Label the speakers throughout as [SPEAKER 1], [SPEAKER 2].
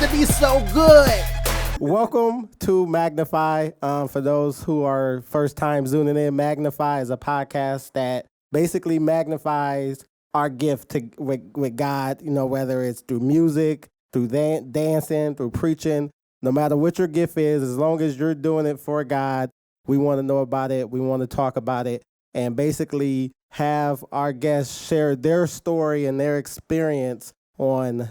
[SPEAKER 1] to be so good. Welcome to Magnify. For those who are first time tuning in, Magnify is a podcast that basically magnifies our gift with God, whether it's through music, through dancing, through preaching, no matter what your gift is, as long as you're doing it for God, we want to know about it. We want to talk about it and basically have our guests share their story and their experience on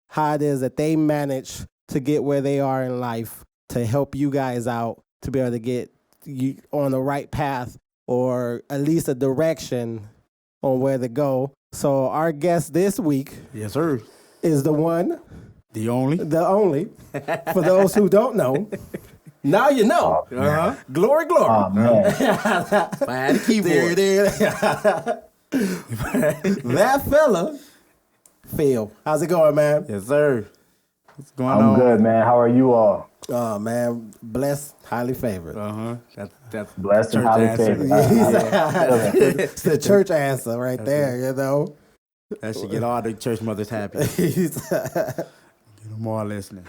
[SPEAKER 1] how it is that they manage to get where they are in life, to help you guys out to be able to get you on the right path or at least a direction on where to go. So our guest this week,
[SPEAKER 2] yes, sir,
[SPEAKER 1] is the one,
[SPEAKER 2] the only.
[SPEAKER 1] For those who don't know, now you know. Glory.
[SPEAKER 3] Oh, man.
[SPEAKER 2] I had a keyboard.
[SPEAKER 1] That fella, Phil. How's it going, man?
[SPEAKER 2] Yes, sir. What's going on?
[SPEAKER 3] I'm good, man. How are you all?
[SPEAKER 1] Oh, man. Blessed, highly favored.
[SPEAKER 2] That's
[SPEAKER 3] Blessed and highly favored.
[SPEAKER 1] It's the church answer right there,
[SPEAKER 2] That should get all the church mothers happy. Get them all listening.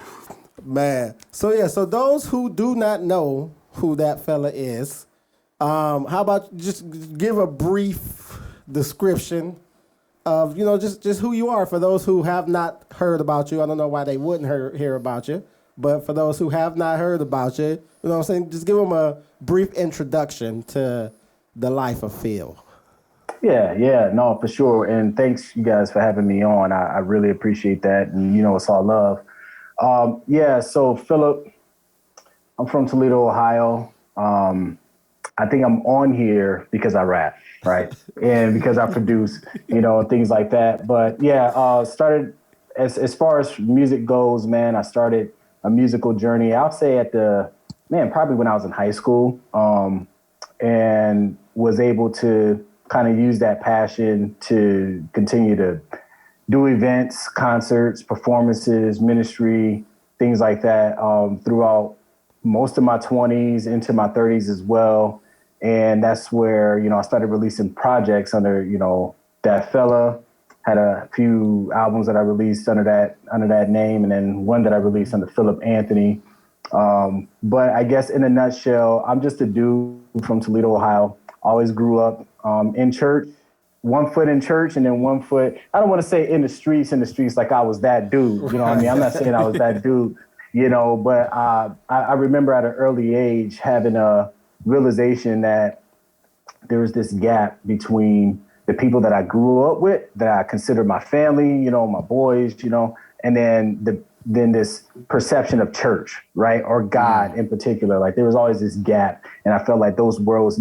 [SPEAKER 1] Man. So those who do not know who that fella is, how about just give a brief description of, just who you are for those who have not heard about you. I don't know why they wouldn't hear about you, but for those who have not heard about you, you know what I'm saying? Just give them a brief introduction to the life of Phil.
[SPEAKER 3] Yeah, no, for sure. And thanks, you guys, for having me on. I really appreciate that. And, it's all love. So Philip, I'm from Toledo, Ohio. I think I'm on here because I rap, right? And because I produce, things like that. But started as far as music goes, man, I started a musical journey, I'll say probably when I was in high school, and was able to kind of use that passion to continue to do events, concerts, performances, ministry, things like that, throughout most of my 20s into my 30s as well. And that's where, I started releasing projects under, that fella. Had a few albums that I released under that name, and then one that I released under Philip Anthony. But I guess in a nutshell, I'm just a dude from Toledo, Ohio. Always grew up in church, one foot in church and then one foot, I don't want to say in the streets like I was that dude. You know what I mean? I'm not saying I was that dude, but I remember at an early age having a realization that there was this gap between the people that I grew up with, that I consider my family, my boys, and then this perception of church, right? Or God in particular. Like there was always this gap. And I felt like those worlds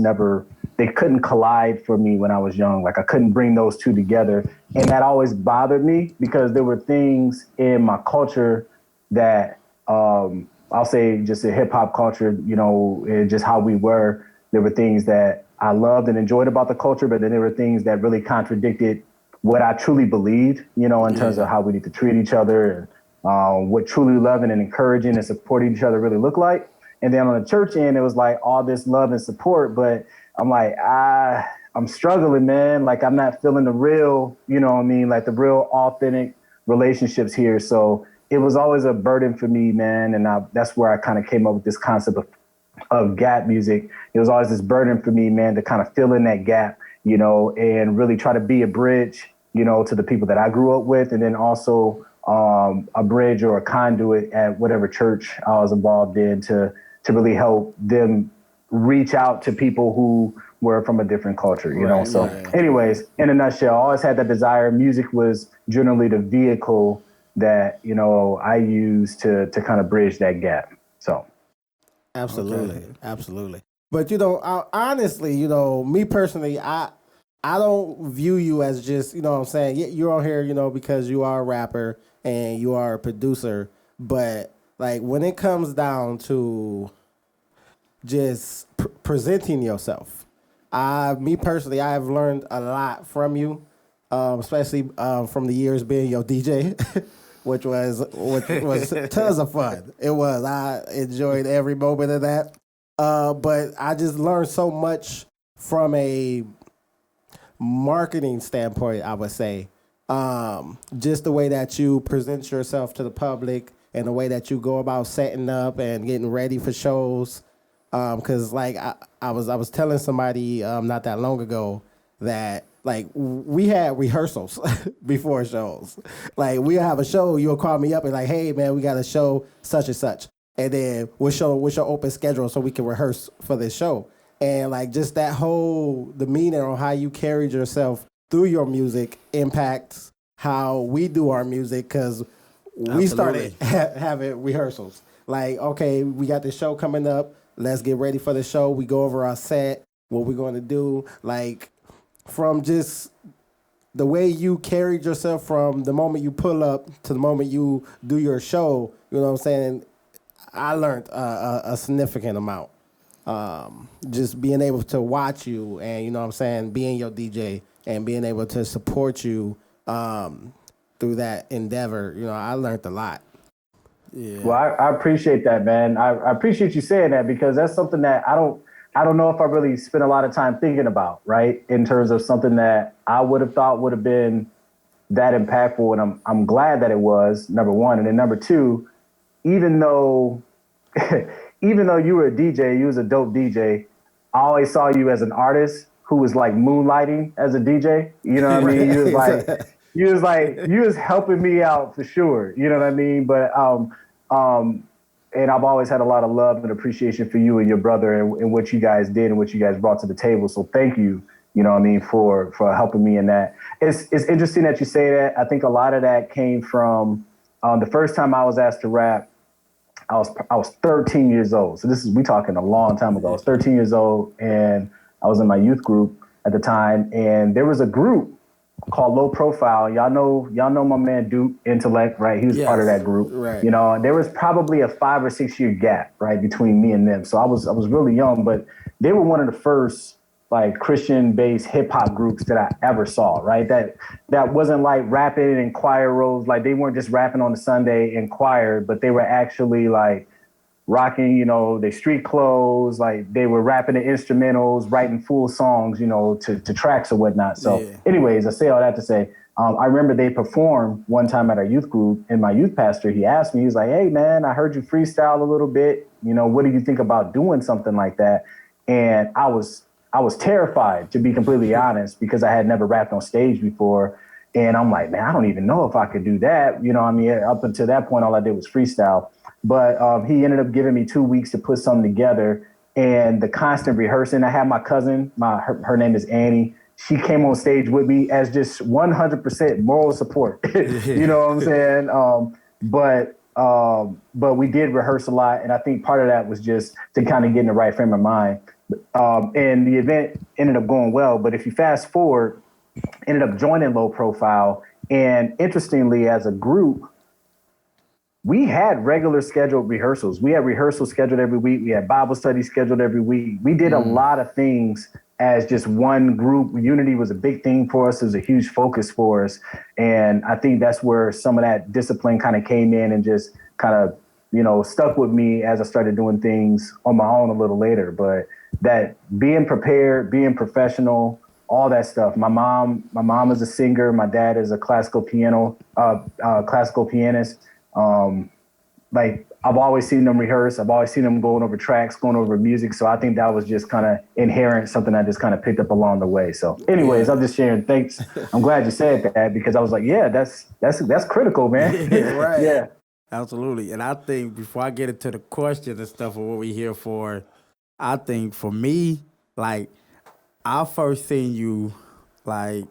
[SPEAKER 3] they couldn't collide for me when I was young. Like I couldn't bring those two together. And that always bothered me because there were things in my culture that I'll say just a hip hop culture, and just how we were. There were things that I loved and enjoyed about the culture, but then there were things that really contradicted what I truly believed, in terms of how we need to treat each other and what truly loving and encouraging and supporting each other really look like. And then on the church end, it was like all this love and support, but I'm like, I'm struggling, man. Like I'm not feeling the real, like the real authentic relationships here. So it was always a burden for me, man. And that's where I kind of came up with this concept of gap music. It was always this burden for me, man, to kind of fill in that gap, and really try to be a bridge, to the people that I grew up with. And then also a bridge or a conduit at whatever church I was involved in to really help them reach out to people who were from a different culture, anyways, in a nutshell, I always had that desire. Music was generally the vehicle that, I used to kind of bridge that gap. So.
[SPEAKER 1] Absolutely. But, honestly, me personally, I don't view you as just, what I'm saying, you're on here, because you are a rapper and you are a producer. But like when it comes down to just presenting yourself, me personally, I have learned a lot from you, especially from the years being your DJ, which was tons of fun. It was. I enjoyed every moment of that. But I just learned so much from a marketing standpoint, I would say. Just the way that you present yourself to the public and the way that you go about setting up and getting ready for shows. Because like I was telling somebody not that long ago that like we had rehearsals before shows. Like we have a show, you'll call me up and like, hey man, we got a show such and such, and then what's your open schedule so we can rehearse for this show. And like just that whole demeanor on how you carried yourself through your music impacts how we do our music, because we started having rehearsals. Like, okay, we got this show coming up. Let's get ready for the show. We go over our set, what we're going to do. Like, from just the way you carried yourself from the moment you pull up to the moment you do your show, you know what I'm saying? I learned a significant amount. Just being able to watch you and, you know what I'm saying, being your DJ and being able to support you through that endeavor, you know, I learned a lot.
[SPEAKER 3] Yeah. Well, I appreciate that, man. I appreciate you saying that, because that's something that I don't know if I really spent a lot of time thinking about, right? In terms of something that I would have thought would have been that impactful. And I'm glad that it was, number one. And then number two, even though you were a DJ, you was a dope DJ, I always saw you as an artist who was like moonlighting as a DJ. You know what I mean? You was helping me out for sure. You know what I mean? But and I've always had a lot of love and appreciation for you and your brother and what you guys did and what you guys brought to the table. So thank you, you know what I mean, for helping me in that. It's interesting that you say that. I think a lot of that came from the first time I was asked to rap. I was 13 years old. So we talking a long time ago. I was 13 years old and I was in my youth group at the time, and there was a group called Low Profile. Y'all know my man Duke Intellect, right? He was part of that group.
[SPEAKER 1] Right.
[SPEAKER 3] You know, there was probably a 5 or 6 year gap, right, between me and them. So I was really young, but they were one of the first like Christian-based hip hop groups that I ever saw, right? That wasn't like rapping in choir roles. Like they weren't just rapping on the Sunday in choir, but they were actually like rocking, you know, their street clothes. Like they were rapping the instrumentals, writing full songs, you know, to tracks or whatnot. So anyways, I say all that to say, I remember they performed one time at our youth group, and my youth pastor, he asked me, he was like, hey man, I heard you freestyle a little bit. You know, what do you think about doing something like that? And I was terrified, to be completely honest, because I had never rapped on stage before. And I'm like, man, I don't even know if I could do that. You know what I mean? Up until that point, all I did was freestyle. But he ended up giving me 2 weeks to put something together. And the constant rehearsing, I had my cousin, her name is Annie. She came on stage with me as just 100% moral support. You know what I'm saying? But we did rehearse a lot. And I think part of that was just to kind of get in the right frame of mind. And the event ended up going well. But if you fast forward, ended up joining Low Profile. And interestingly, as a group, we had regular scheduled rehearsals. We had rehearsals scheduled every week. We had Bible study scheduled every week. We did a lot of things as just one group. Unity was a big thing for us. It was a huge focus for us. And I think that's where some of that discipline kind of came in and just kind of, you know, stuck with me as I started doing things on my own a little later. But that being prepared, being professional, all that stuff. My mom is a singer. My dad is a classical pianist. Like I've always seen them rehearse. I've always seen them going over tracks, going over music. So I think that was just kind of inherent, something I just kind of picked up along the way. So anyways, I'm just sharing. Thanks. I'm glad you said that, because I was like, yeah, that's critical, man.
[SPEAKER 2] Right.
[SPEAKER 3] Yeah.
[SPEAKER 2] Absolutely. And I think before I get into the questions and stuff of what we're here for, I think for me, like I first seen you, like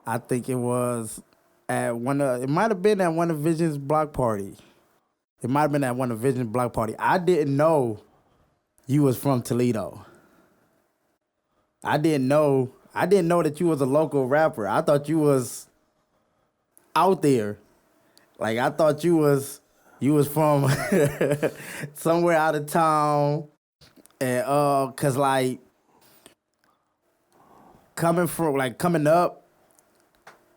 [SPEAKER 2] I think it was at it might have been at one of Vision's block party. It might have been at one of Vision's block party. I didn't know you was from Toledo. I didn't know that you was a local rapper. I thought you was out there. Like I thought you was from somewhere out of town. And cause like coming up,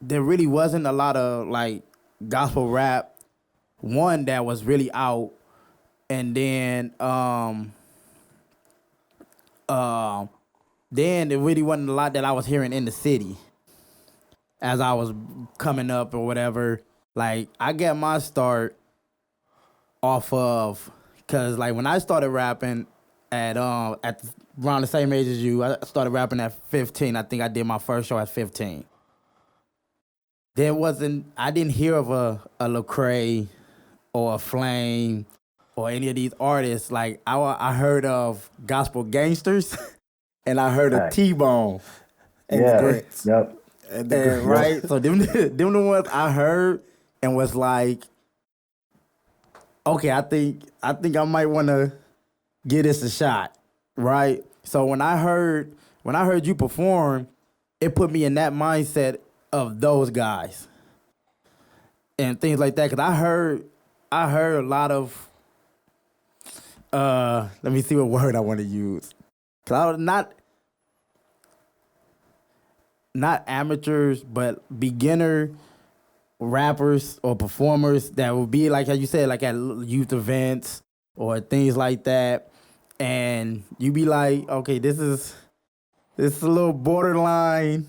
[SPEAKER 2] there really wasn't a lot of like gospel rap, one that was really out, and then there really wasn't a lot that I was hearing in the city as I was coming up or whatever. Like I got my start off of, cause like when I started rapping at around the same age as you, I started rapping at 15. I think I did my first show at 15. I didn't hear of a Lecrae or a Flame or any of these artists. Like I heard of Gospel Gangsters and I heard of T-Bone
[SPEAKER 1] and the Grits.
[SPEAKER 3] Yep.
[SPEAKER 1] And the Grits.
[SPEAKER 2] Right? So them the ones I heard and was like, okay, I think I might want to give this a shot, right? So when I heard you perform, it put me in that mindset of those guys and things like that. Cause I heard a lot of let me see what word I want to use. Cause I was not amateurs, but beginner rappers or performers that would be like how you said, like at youth events or things like that, and you be like, okay, this is a little borderline,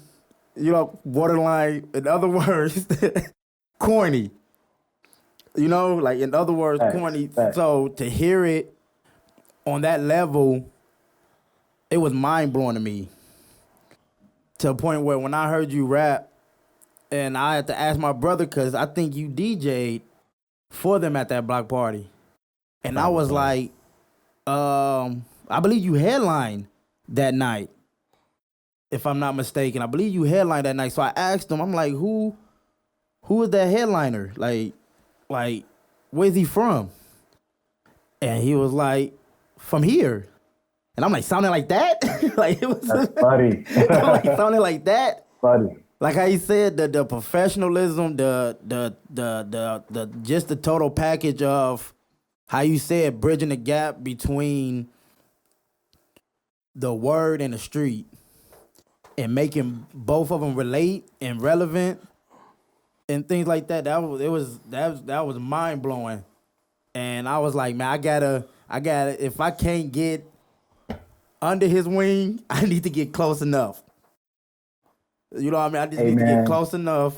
[SPEAKER 2] borderline. In other words, corny. Like in other words, corny. So to hear it on that level, it was mind blowing to me. To a point where when I heard you rap, and I had to ask my brother, because I think you DJ'd for them at that block party. And I was like, I believe you headlined that night, if I'm not mistaken. I believe you headlined that night. So I asked him, I'm like, who is that headliner? Like, where's he from? And he was like, from here. And I'm like, sounding like that? Like, it was.
[SPEAKER 3] That's funny.
[SPEAKER 2] Like, sounding like that?
[SPEAKER 3] Funny.
[SPEAKER 2] Like how you said, the professionalism, the just the total package of how you said bridging the gap between the word and the street and making both of them relate and relevant and things like that. That was mind blowing. And I was like, man, I gotta if I can't get under his wing, I need to get close enough. You know what I mean? I just need to get close enough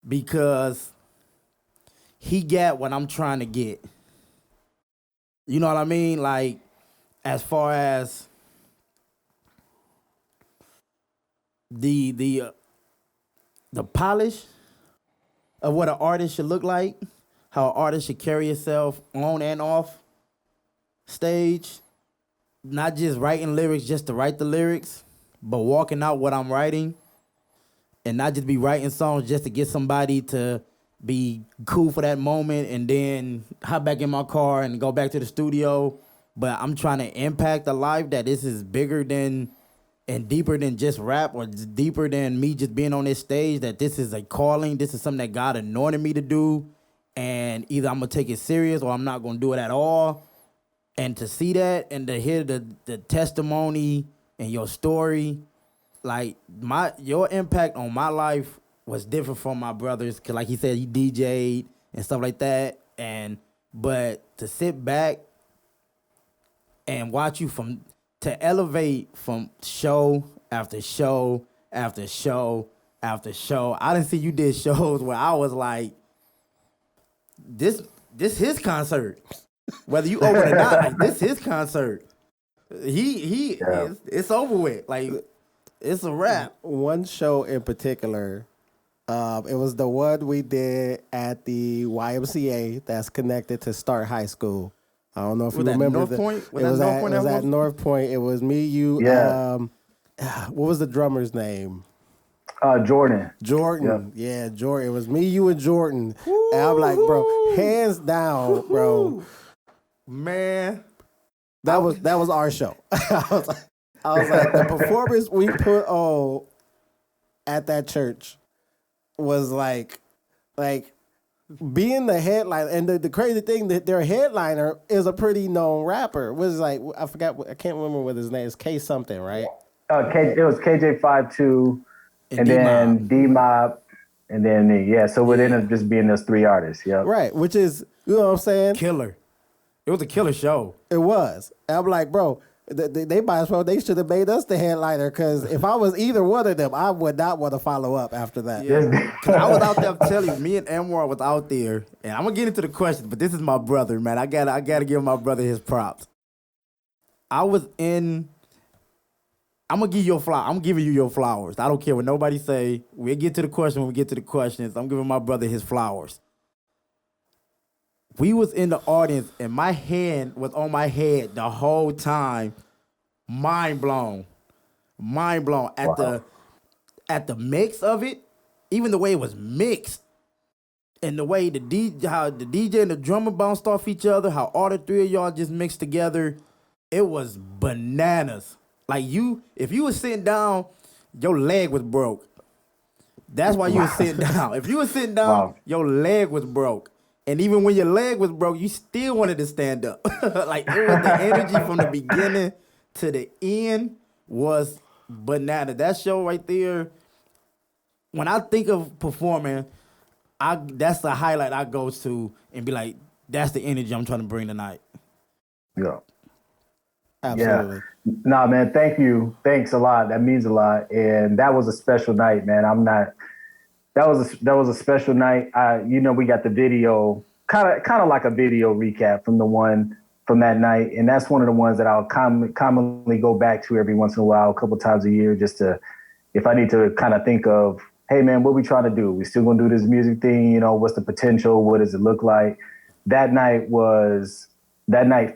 [SPEAKER 2] because he got what I'm trying to get. You know what I mean? Like, as far as the polish of what an artist should look like, how an artist should carry itself on and off stage, not just writing lyrics just to write the lyrics, but walking out what I'm writing. And not just be writing songs just to get somebody to be cool for that moment and then hop back in my car and go back to the studio. But I'm trying to impact a life that this is bigger than and deeper than just rap or deeper than me just being on this stage, that this is a calling. This is something that God anointed me to do. And either I'm going to take it serious or I'm not going to do it at all. And to see that and to hear the testimony and your story, like your impact on my life was different from my brother's, cause like he said, he DJ'd and stuff like that. But to sit back and watch you to elevate from show after show after show after show. I didn't see you did shows where I was like, this his concert, whether you open or not. Like, this his concert. It's over with. Like, it's a wrap.
[SPEAKER 1] One show in particular, it was the one we did at the YMCA that's connected to Start High School. I don't know if you remember.
[SPEAKER 2] North Point?
[SPEAKER 1] It was at North Point. It was me, you.
[SPEAKER 3] Yeah.
[SPEAKER 1] What was the drummer's name?
[SPEAKER 3] Jordan.
[SPEAKER 1] Jordan. Yep. Yeah, Jordan. It was me, you, and Jordan. Woo-hoo. And I'm like, bro, hands down, bro.
[SPEAKER 2] Man,
[SPEAKER 1] that was our show. I was like, the performance we put on at that church was like being the headliner. And the crazy thing that their headliner is a pretty known rapper. Was like, I can't remember what his name is. K something, right?
[SPEAKER 3] It was KJ52 and then D-Mob and then me. Yeah, so it ended up just being those three artists. Yep.
[SPEAKER 1] Right, which is, you know what I'm saying?
[SPEAKER 2] Killer. It was a killer show.
[SPEAKER 1] It was. And I'm like, bro, They might as well. They should have made us the headliner because if I was either one of them, I would not want to follow up after that.
[SPEAKER 2] Yeah, 'cause I was out there. I'm telling you, me and Anwar was out there, and I'm gonna get into the question, but this is my brother, man. I gotta give my brother his props. I'm gonna give you I'm giving you your flowers. I don't care what nobody say. We'll get to the question when we get to the questions. I'm giving my brother his flowers. We was in the audience, and my hand was on my head the whole time. Mind blown. At the mix of it, even the way it was mixed, and the way how the DJ and the drummer bounced off each other, how all the three of y'all just mixed together, it was bananas. Like if you was sitting down, your leg was broke. That's why you was sitting down. If you was sitting down, your leg was broke. And even when your leg was broke, you still wanted to stand up. Like it was the energy from the beginning to the end was banana. That show right there, when I think of performing, that's the highlight I go to and be like, that's the energy I'm trying to bring tonight.
[SPEAKER 3] Yeah.
[SPEAKER 1] Absolutely.
[SPEAKER 3] Yeah. Nah, man, thank you. Thanks a lot. That means a lot. And that was a special night, man. That was a special night. We got the video, kind of like a video recap from that night, and that's one of the ones that I'll commonly go back to every once in a while, a couple times a year, just to, if I need to kind of think of, hey man, what we trying to do? We still gonna do this music thing? What's the potential? What does it look like? That night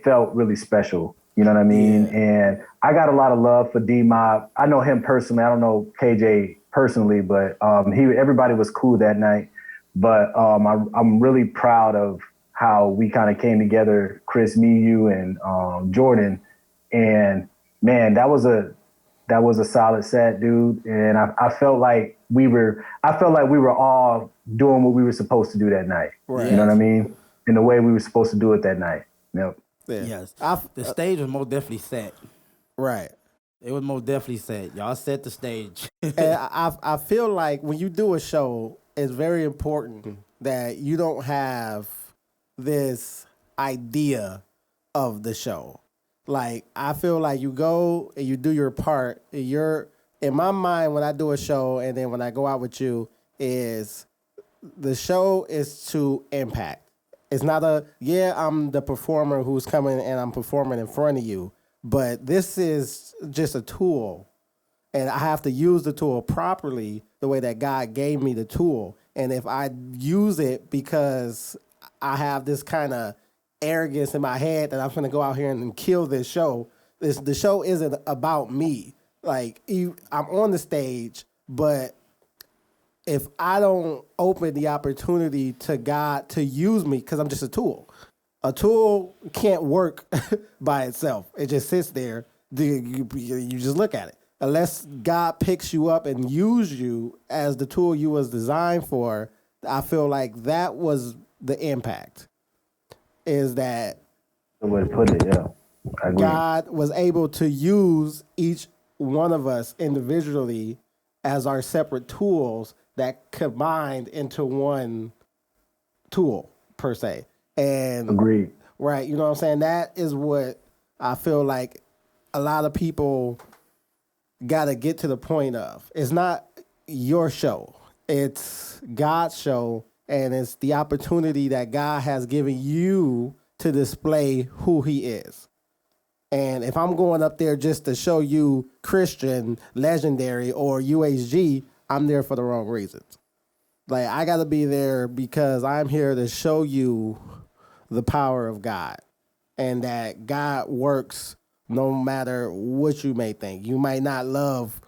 [SPEAKER 3] felt really special. You know what I mean? Yeah. And I got a lot of love for D-Mob. I know him personally. I don't know KJ personally, but everybody was cool that night. But I'm really proud of how we kind of came together, Chris, me, you, and Jordan. And man, that was a solid set, dude. And I felt like we were all doing what we were supposed to do that night. Right. You know what I mean? In the way we were supposed to do it that night. Yep.
[SPEAKER 2] Yeah. Yes. The stage was most definitely set.
[SPEAKER 1] Right.
[SPEAKER 2] It was most definitely set. Y'all set the stage.
[SPEAKER 1] And I feel like when you do a show, it's very important that you don't have this idea of the show. Like, I feel like you go and you do your part. In my mind, when I do a show and then when I go out with you, is the show is to impact. It's not I'm the performer who's coming and I'm performing in front of you, but this is just a tool, and I have to use the tool properly the way that God gave me the tool. And if I use it because I have this kind of arrogance in my head that I'm going to go out here and kill this show, the show isn't about me. Like, I'm on the stage, but if I don't open the opportunity to God to use me, because I'm just a tool can't work by itself. It just sits there. You just look at it. Unless God picks you up and use you as the tool you was designed for, I feel like that was the impact. Is that
[SPEAKER 3] the way to put it? Yeah, I agree.
[SPEAKER 1] God was able to use each one of us individually as our separate tools that combined into one tool per se. And
[SPEAKER 3] agreed.
[SPEAKER 1] Right, you know what I'm saying? That is what I feel like a lot of people got to get to the point of. It's not your show. It's God's show, and it's the opportunity that God has given you to display who he is. And if I'm going up there just to show you Christian, Legendary, or UHG, I'm there for the wrong reasons. Like, I got to be there because I'm here to show you the power of God, and that God works no matter what you may think. You might not love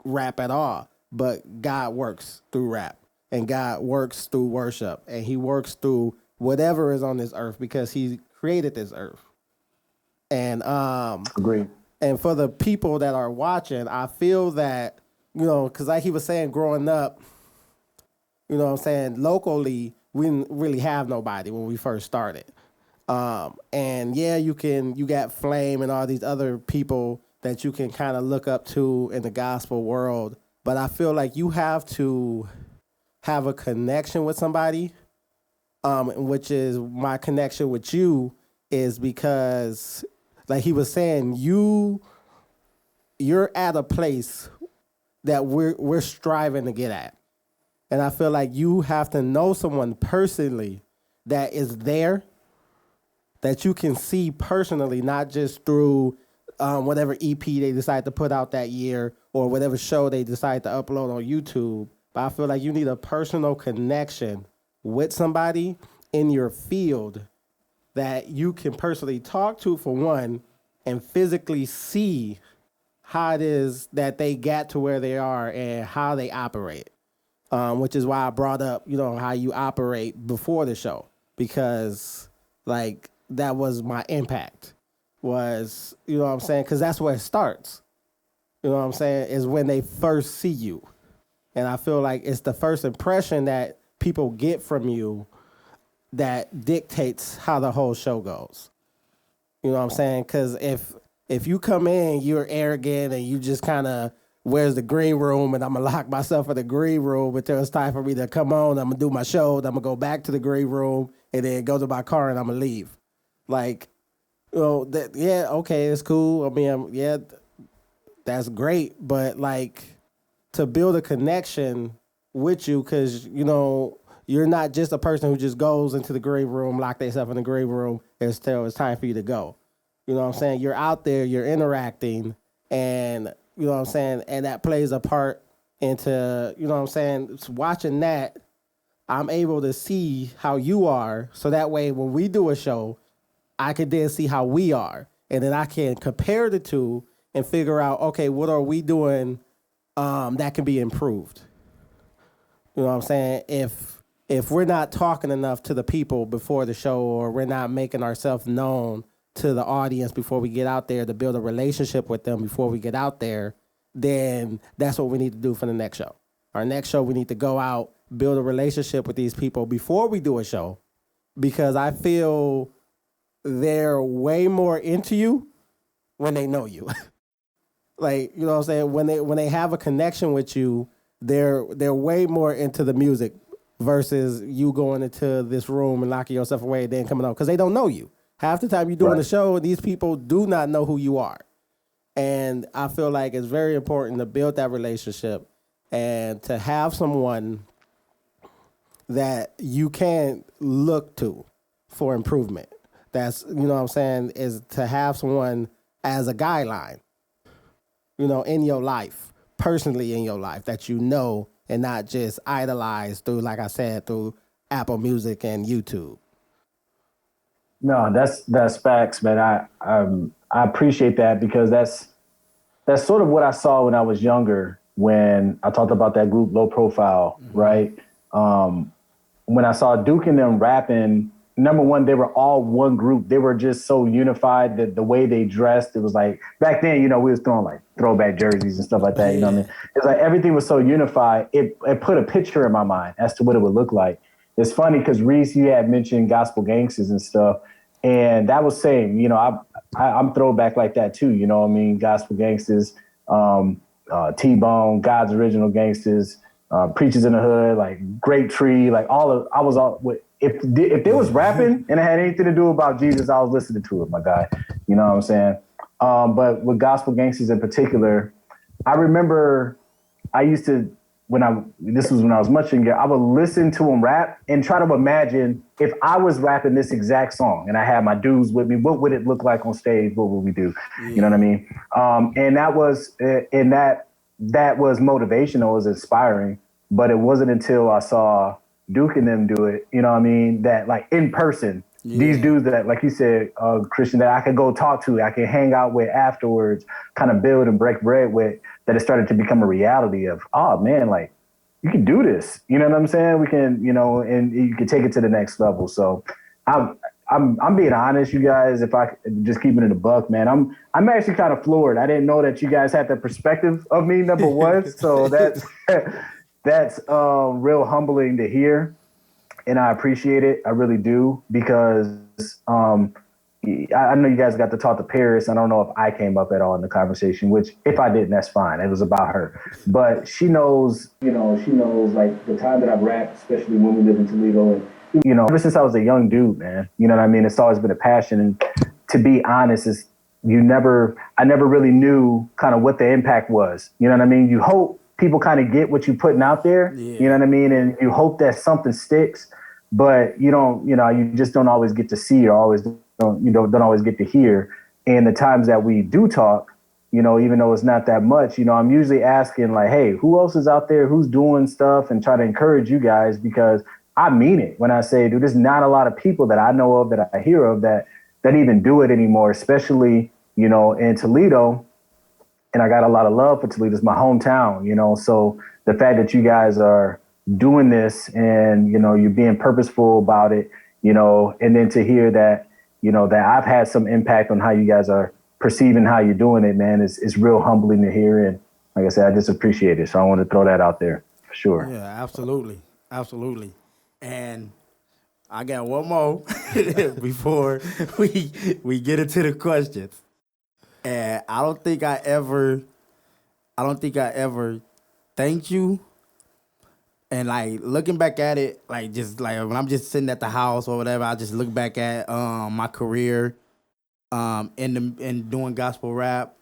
[SPEAKER 1] rap at all, but God works through rap, and God works through worship, and he works through whatever is on this earth because he created this earth. And
[SPEAKER 3] agreed.
[SPEAKER 1] And for the people that are watching, I feel that, because like he was saying, growing up, you know what I'm saying, locally, we didn't really have nobody when we first started. And yeah, you got Flame and all these other people that you can kind of look up to in the gospel world. But I feel like you have to have a connection with somebody, which is my connection with you, is because Like he was saying, you're at a place that we're striving to get at. And I feel like you have to know someone personally that is there, that you can see personally, not just through whatever EP they decide to put out that year or whatever show they decide to upload on YouTube. But I feel like you need a personal connection with somebody in your field that you can personally talk to, for one, and physically see how it is that they got to where they are and how they operate. Which is why I brought up, how you operate before the show, because like that was my impact was, what I'm saying? Because that's where it starts. You know what I'm saying? Is when they first see you. And I feel like it's the first impression that people get from you that dictates how the whole show goes. You know what I'm saying? Because if you come in, you're arrogant and you just kind of, where's the green room, and I'm going to lock myself in the green room until it's time for me to come on. I'm going to do my show. Then I'm going to go back to the green room and then go to my car and I'm going to leave. Like, okay, it's cool. I mean, that's great. But, like, to build a connection with you, because, you're not just a person who just goes into the green room, lock themselves in the green room, until it's time for you to go. You know what I'm saying? You're out there, you're interacting, and... You know what I'm saying? And that plays a part into, watching that, I'm able to see how you are. So that way, when we do a show, I can then see how we are. And then I can compare the two and figure out, okay, what are we doing that can be improved? You know what I'm saying? If we're not talking enough to the people before the show, or we're not making ourselves known to the audience before we get out there, to build a relationship with them before we get out there, then that's what we need to do for the next show. Our next show, we need to go out, build a relationship with these people before we do a show, because I feel they're way more into you when they know you. Like, you know what I'm saying? When they have a connection with you, they're way more into the music versus you going into this room and locking yourself away and then coming out, because they don't know you. Half the time you're doing the show, these people do not know who you are. And I feel like it's very important to build that relationship and to have someone that you can look to for improvement. That's, what I'm saying, is to have someone as a guideline, in your life, personally in your life, that and not just idolize through, like I said, through Apple Music and YouTube.
[SPEAKER 3] No, that's facts, man. I appreciate that, because that's sort of what I saw when I was younger, when I talked about that group Low Profile, right? When I saw Duke and them rapping, number one, they were all one group. They were just so unified that the way they dressed, it was like, back then, we was throwing like throwback jerseys and stuff like that. You know what I mean? It's like everything was so unified. It put a picture in my mind as to what it would look like. It's funny because Reese, you had mentioned Gospel Gangsters and stuff, and that was same. I'm throwback like that too. You know what I mean? Gospel Gangsters, T-Bone, God's Original Gangsters, Preachers in the Hood, like Great Tree, like I was all. If they was rapping and it had anything to do about Jesus, I was listening to it, my guy. You know what I'm saying? But with Gospel Gangsters in particular, I remember I used to, this was when I was much younger, I would listen to them rap and try to imagine if I was rapping this exact song and I had my dudes with me, what would it look like on stage? What would we do? Yeah. You know what I mean? And that was motivational, it was inspiring, but it wasn't until I saw Duke and them do it, you know what I mean, that like in person, these dudes that, like you said, Christian, that I could go talk to, I could hang out with afterwards, kind of build and break bread with, that it started to become a reality of, oh man, like you can do this, you know what I'm saying? We can, and you can take it to the next level. So I'm being honest, you guys, if I just keep it in the buck, man, I'm actually kind of floored. I didn't know that you guys had that perspective of me, number one. So that's real humbling to hear. And I appreciate it. I really do, because I know you guys got to talk to Paris. I don't know if I came up at all in the conversation, which if I didn't, that's fine. It was about her. But she knows, she knows like the time that I've rapped, especially when we lived in Toledo. And, ever since I was a young dude, man, you know what I mean? It's always been a passion. And to be honest, is I never really knew kind of what the impact was. You know what I mean? You hope people kind of get what you're putting out there.
[SPEAKER 2] Yeah.
[SPEAKER 3] You know what I mean? And you hope that something sticks, but you just don't always get to see, or don't always get to hear. And the times that we do talk, even though it's not that much, I'm usually asking like, hey, who else is out there who's doing stuff, and try to encourage you guys, because I mean it when I say, dude, there's not a lot of people that I know of, that I hear of, that even do it anymore, especially, in Toledo. And I got a lot of love for Toledo. It's my hometown, so the fact that you guys are doing this, and, you're being purposeful about it, and then to hear that, that I've had some impact on how you guys are perceiving how you're doing it, man, is real humbling to hear. And like I said, I just appreciate it. So I want to throw that out there for sure.
[SPEAKER 2] Yeah, absolutely. Absolutely. And I got one more before we get into the questions. And I don't think I ever thanked you. And like looking back at it, like just like when I'm just sitting at the house or whatever, I just look back at my career in doing gospel rap.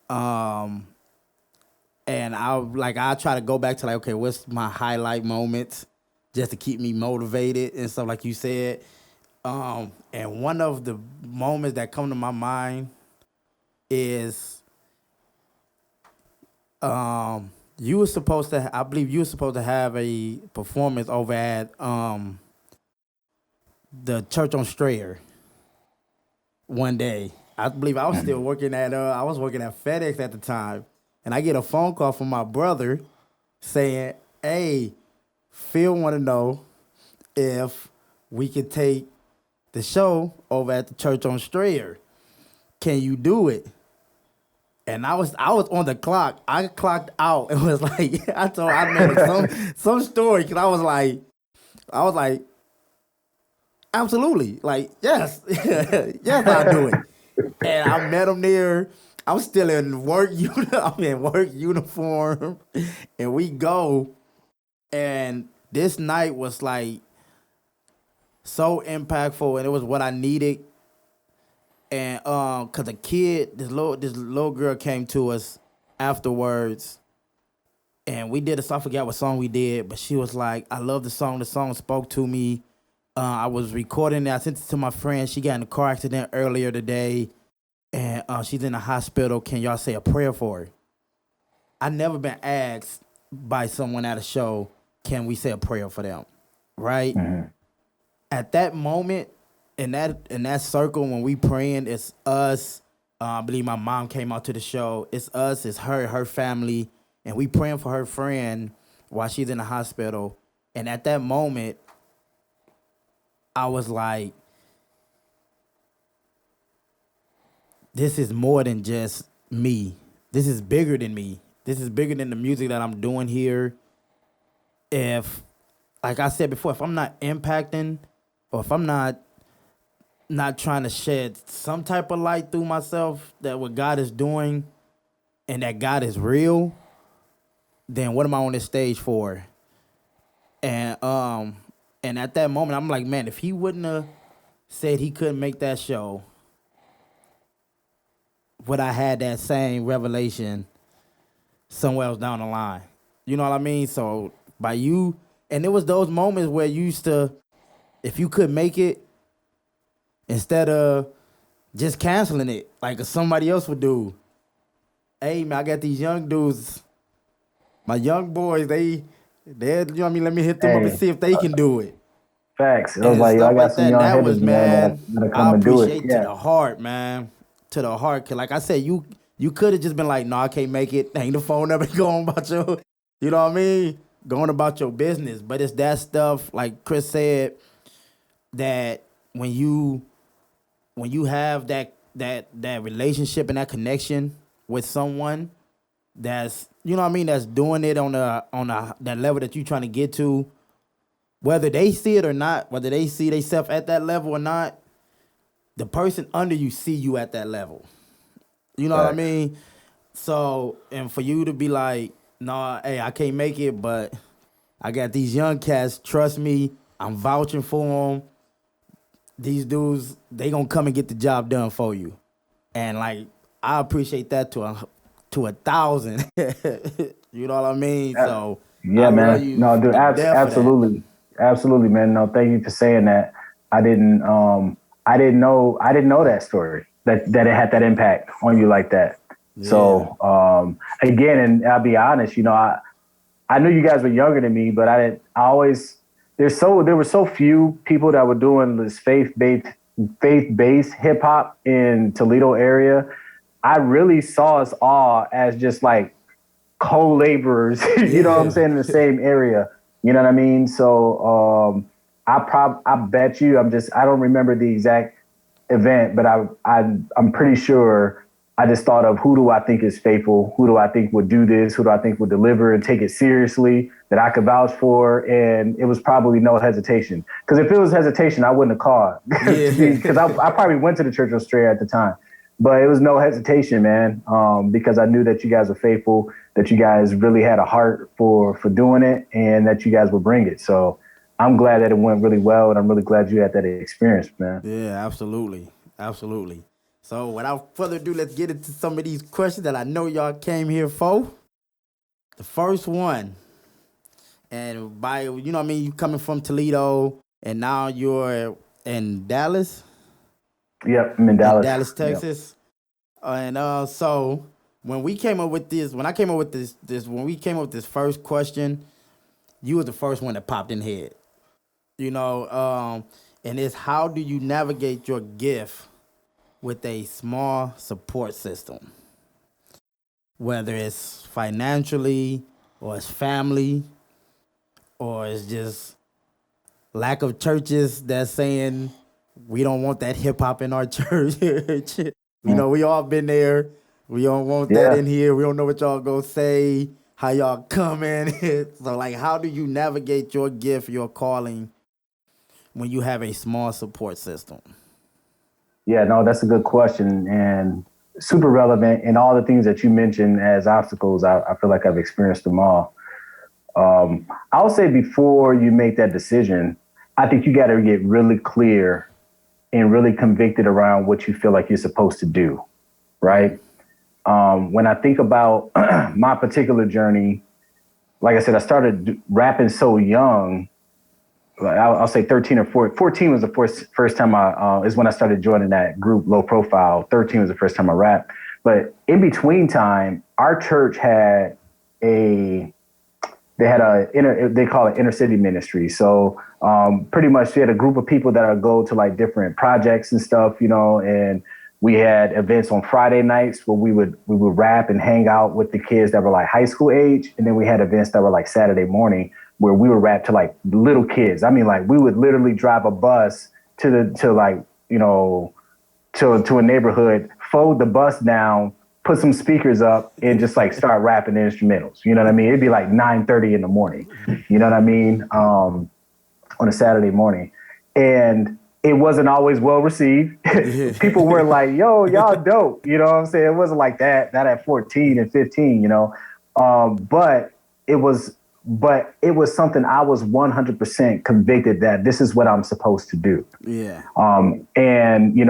[SPEAKER 2] And I try to go back to like, okay, what's my highlight moments, just to keep me motivated and stuff like you said. And one of the moments that come to my mind is you were supposed to, I believe you were supposed to have a performance over at the church on Strayer one day. I believe I was still working at FedEx at the time. And I get a phone call from my brother saying, hey, Phil want to know if we could take the show over at the church on Strayer. Can you do it? And I was on the clock. I clocked out and was like, I made some story, because I was like, absolutely, like, yes, yes, I'll do it. And I met him there. I'm still in work uniform, and we go. And this night was like so impactful, and it was what I needed. And cause this little girl came to us afterwards, and we did a song. I forgot what song we did, but she was like, "I love the song. The song spoke to me." I was recording it. I sent it to my friend. She got in a car accident earlier today, and she's in the hospital. Can y'all say a prayer for her? I never been asked by someone at a show, can we say a prayer for them? Right? Mm-hmm. At that moment, in that circle, when we praying, it's us. I believe my mom came out to the show. It's us, it's her family, and we praying for her friend while she's in the hospital. And at that moment, I was like, this is more than just me. This is bigger than me. This is bigger than the music that I'm doing here. If, like I said before, if I'm not impacting, or if I'm not trying to shed some type of light through myself that what God is doing and that God is real, then what am I on this stage for? And at that moment, I'm like, man, if he wouldn't have said he couldn't make that show, would I had that same revelation somewhere else down the line? You know what I mean? So by you, and it was those moments where you used to, if you could make it, instead of just canceling it like somebody else would do. Hey, man, I got these young dudes, my young boys, they you know what I mean? Let me hit them up and see if they can do it.
[SPEAKER 3] Facts. It was like, yo, I got some young hitters, man, that come and do it.
[SPEAKER 2] I appreciate to the heart, man. To the heart. Cause like I said, you could have just been like, no, I can't make it. Hang the phone up and go on about your, you know what I mean? Going about your business. But it's that stuff, like Chris said, that when you have that relationship and that connection with someone that's, you know what I mean, that's doing it on that level that you're trying to get to, whether they see it or not, whether they see themselves at that level or not, the person under you see you at that level. You know what I mean? So, and for you to be like, nah, hey, I can't make it, but I got these young cats, trust me, I'm vouching for them. These dudes, they gonna come and get the job done for you. And like I appreciate that to 1,000. You know what I mean? So
[SPEAKER 3] Yeah,
[SPEAKER 2] I love
[SPEAKER 3] man.
[SPEAKER 2] you
[SPEAKER 3] No, dude,
[SPEAKER 2] to death for that.
[SPEAKER 3] absolutely, absolutely, man. No, thank you for saying that. I didn't, I didn't know that story that it had that impact on you like that.
[SPEAKER 2] Yeah.
[SPEAKER 3] So, again, and I'll be honest, I knew you guys were younger than me, but I always, there were so few people that were doing this faith based hip hop in Toledo area. I really saw us all as just like co-laborers, you know what I'm
[SPEAKER 2] Yeah.
[SPEAKER 3] saying, in the same area. You know what I mean? So I bet you I don't remember the exact event, but I'm pretty sure I just thought of who do I think is faithful, who do I think would do this, who do I think would deliver and take it seriously that I could vouch for, and it was probably no hesitation. Because if it was hesitation, I wouldn't have called. Because
[SPEAKER 2] Yeah.
[SPEAKER 3] I probably went to the Church of Stray at the time, but it was no hesitation, man. Because I knew that you guys were faithful, that you guys really had a heart for doing it, and that you guys would bring it. So I'm glad that it went really well, and I'm really glad you had that experience, man.
[SPEAKER 2] Yeah, absolutely. Absolutely. So without further ado, let's get into some of these questions that I know y'all came here for. The first one, and by you know what I mean, you coming from Toledo and now you're in Dallas,
[SPEAKER 3] Yep, I'm in Dallas. Yep.
[SPEAKER 2] Texas. And so when we came up with this, when I came up with when we came up with this first question, you was the first one that popped in head. You know, and it's how do you navigate your gift with a small support system, whether it's financially or it's family or it's just lack of churches that's saying we don't want that hip hop in our church. You know, we all been there. We don't want that
[SPEAKER 3] Yeah.
[SPEAKER 2] in here. We don't know what y'all gonna say, how y'all coming. So like how do you navigate your gift, your calling when you have a small support system?
[SPEAKER 3] Yeah, no, that's a good question and super relevant. And all the things that you mentioned as obstacles, I feel like I've experienced them all. I'll say before you make that decision, I think you got to get really clear and really convicted around what you feel like you're supposed to do, right? When I think about my particular journey, like I said, I started rapping so young. I'll say 13 or 14. 14 was the first time is when I started joining that group, Low Profile. 13 was the first time I rapped. But in between time, our church had they call it inner city ministry. So pretty much we had a group of people that would go to like different projects and stuff, and we had events on Friday nights where we would rap and hang out with the kids that were like high school age. And then we had events that were like Saturday morning where we would rap to like little kids. I mean, like we would literally drive a bus to a neighborhood, fold the bus down, put some speakers up, and just like start rapping the instrumentals. You know what I mean? It'd be like 9:30 in the morning. You know what I mean? On a Saturday morning, and it wasn't always well received. People were like, "Yo, y'all dope." You know what I'm saying? It wasn't like that. Not at 14 and 15. But it was. But it was something I was 100% convicted that this is what I'm supposed to do.
[SPEAKER 2] Yeah.
[SPEAKER 3] And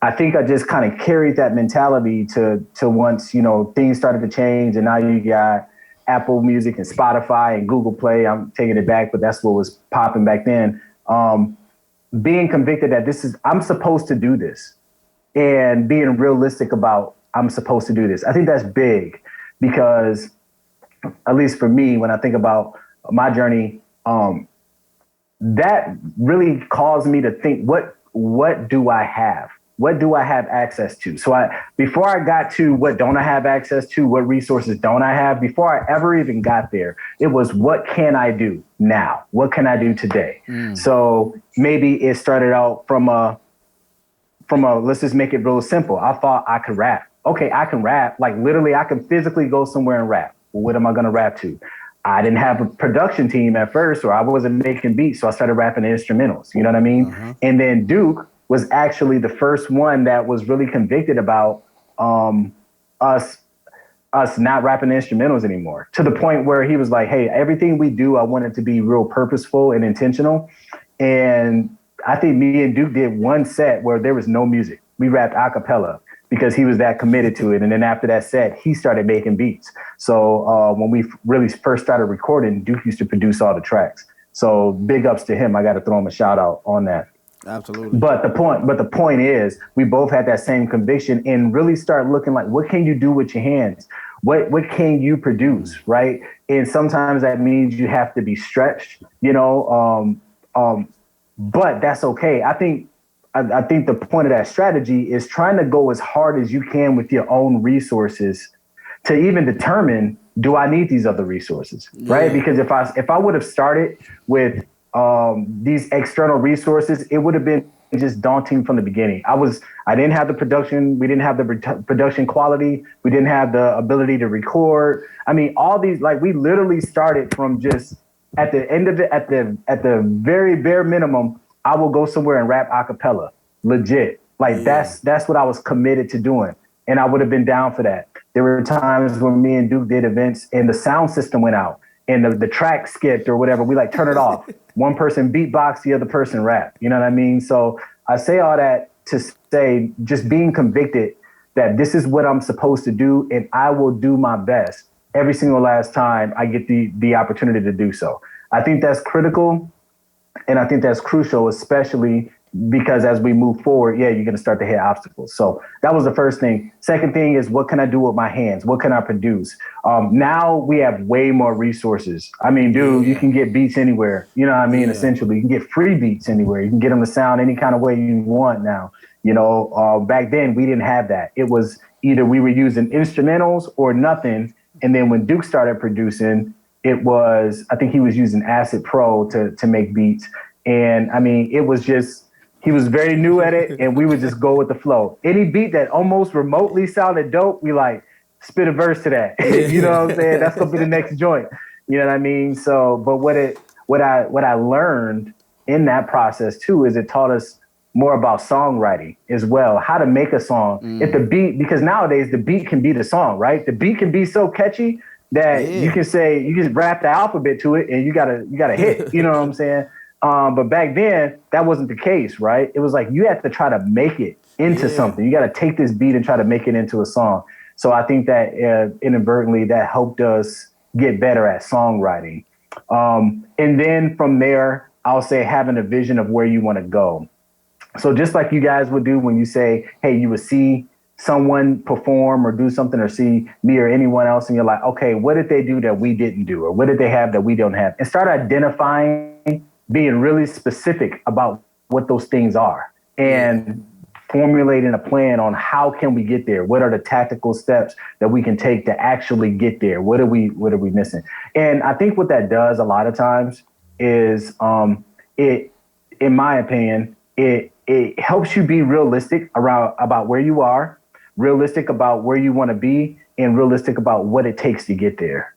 [SPEAKER 3] I think I just kind of carried that mentality to once, things started to change and now you got Apple Music and Spotify and Google Play. I'm taking it back, but that's what was popping back then. Being convicted that I'm supposed to do this and being realistic about I'm supposed to do this. I think that's big because at least for me, when I think about my journey, that really caused me to think, what do I have? What do I have access to? So before I got to what don't I have access to, what resources don't I have, before I ever even got there, it was what can I do now? What can I do today? So maybe it started out from a, let's just make it real simple. I thought I could rap. Okay, I can rap. Like literally I can physically go somewhere and rap. Well, what am I going to rap to? I didn't have a production team at first, or I wasn't making beats. So I started rapping the instrumentals. You know what I mean? Uh-huh. And then Duke was actually the first one that was really convicted about us not rapping the instrumentals anymore, to the point where he was like, hey, everything we do, I want it to be real purposeful and intentional. And I think me and Duke did one set where there was no music. We rapped a cappella. because he was that committed to it. And then after that set, he started making beats. So when we really first started recording, Duke used to produce all the tracks. So big ups to him. I got to throw him a shout out on that.
[SPEAKER 2] Absolutely.
[SPEAKER 3] But the point is, we both had that same conviction and really start looking like, what can you do with your hands? What can you produce, right? And sometimes that means you have to be stretched, but that's okay. I think the point of that strategy is trying to go as hard as you can with your own resources to even determine, do I need these other resources, right? Because if I would have started with these external resources, it would have been just daunting from the beginning. I didn't have the production. We didn't have the production quality. We didn't have the ability to record. I mean, all these, like, we literally started from just at the end of it, at the very bare minimum, I will go somewhere and rap a cappella, legit. Like that's what I was committed to doing. And I would have been down for that. There were times when me and Duke did events and the sound system went out and the track skipped or whatever. We like turn it off. One person beatbox, the other person rap. You know what I mean? So I say all that to say, just being convicted that this is what I'm supposed to do, and I will do my best every single last time I get the opportunity to do so. I think that's critical, and I think that's crucial, especially because as we move forward, you're going to start to hit obstacles. So that was the first thing. Second thing is, what can I do with my hands? What can I produce? Now we have way more resources. I mean, dude, you can get beats anywhere. You know what I mean? Essentially, you can get free beats anywhere. You can get them to sound any kind of way you want now. Back then we didn't have that. It was either we were using instrumentals or nothing. And then when Duke started producing, it was, I think he was using Acid Pro to make beats. And I mean, it was just, he was very new at it, and we would just go with the flow. Any beat that almost remotely sounded dope, we like spit a verse to that. You know what I'm saying? That's gonna be the next joint. You know what I mean? So, but what I learned in that process too is it taught us more about songwriting as well, how to make a song. If the beat, because nowadays the beat can be the song, right? The beat can be so catchy that you can say, you just rap the alphabet to it and you got a hit. You know what I'm saying? But back then, that wasn't the case, right? It was like you had to try to make it into something. You got to take this beat and try to make it into a song. So I think that inadvertently that helped us get better at songwriting. And then from there, I'll say having a vision of where you want to go. So just like you guys would do when you say, hey, you would see someone perform or do something, or see me or anyone else, and you're like, okay, what did they do that we didn't do? Or what did they have that we don't have? And start identifying, being really specific about what those things are, and formulating a plan on how can we get there? What are the tactical steps that we can take to actually get there? What are we missing? And I think what that does a lot of times is it, in my opinion, it helps you be realistic about where you are, realistic about where you want to be, and realistic about what it takes to get there.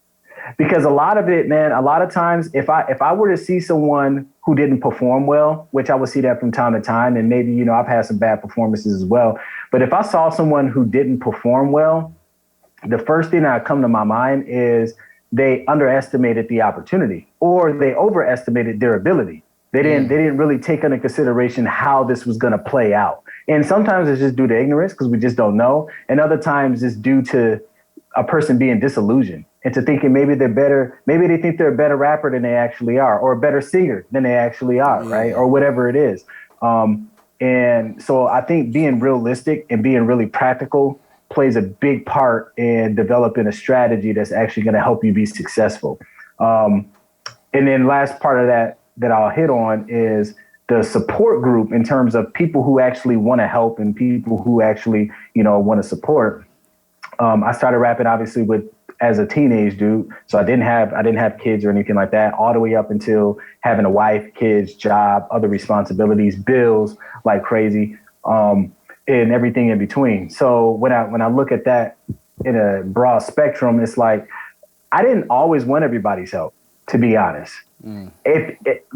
[SPEAKER 3] Because a lot of it, man, a lot of times, if I were to see someone who didn't perform well, which I would see that from time to time, and maybe, I've had some bad performances as well. But if I saw someone who didn't perform well, the first thing that come to my mind is they underestimated the opportunity, or they overestimated their ability. They didn't really take into consideration how this was going to play out. And sometimes it's just due to ignorance because we just don't know. And other times it's due to a person being disillusioned into thinking maybe they're better. Maybe they think they're a better rapper than they actually are, or a better singer than they actually are, right? Or whatever it is. And so I think being realistic and being really practical plays a big part in developing a strategy that's actually going to help you be successful. And then last part of that I'll hit on is the support group, in terms of people who actually want to help and people who actually, want to support. I started rapping obviously as a teenage dude. So I didn't have kids or anything like that, all the way up until having a wife, kids, job, other responsibilities, bills like crazy, and everything in between. So when I look at that in a broad spectrum, it's like, I didn't always want everybody's help, to be honest.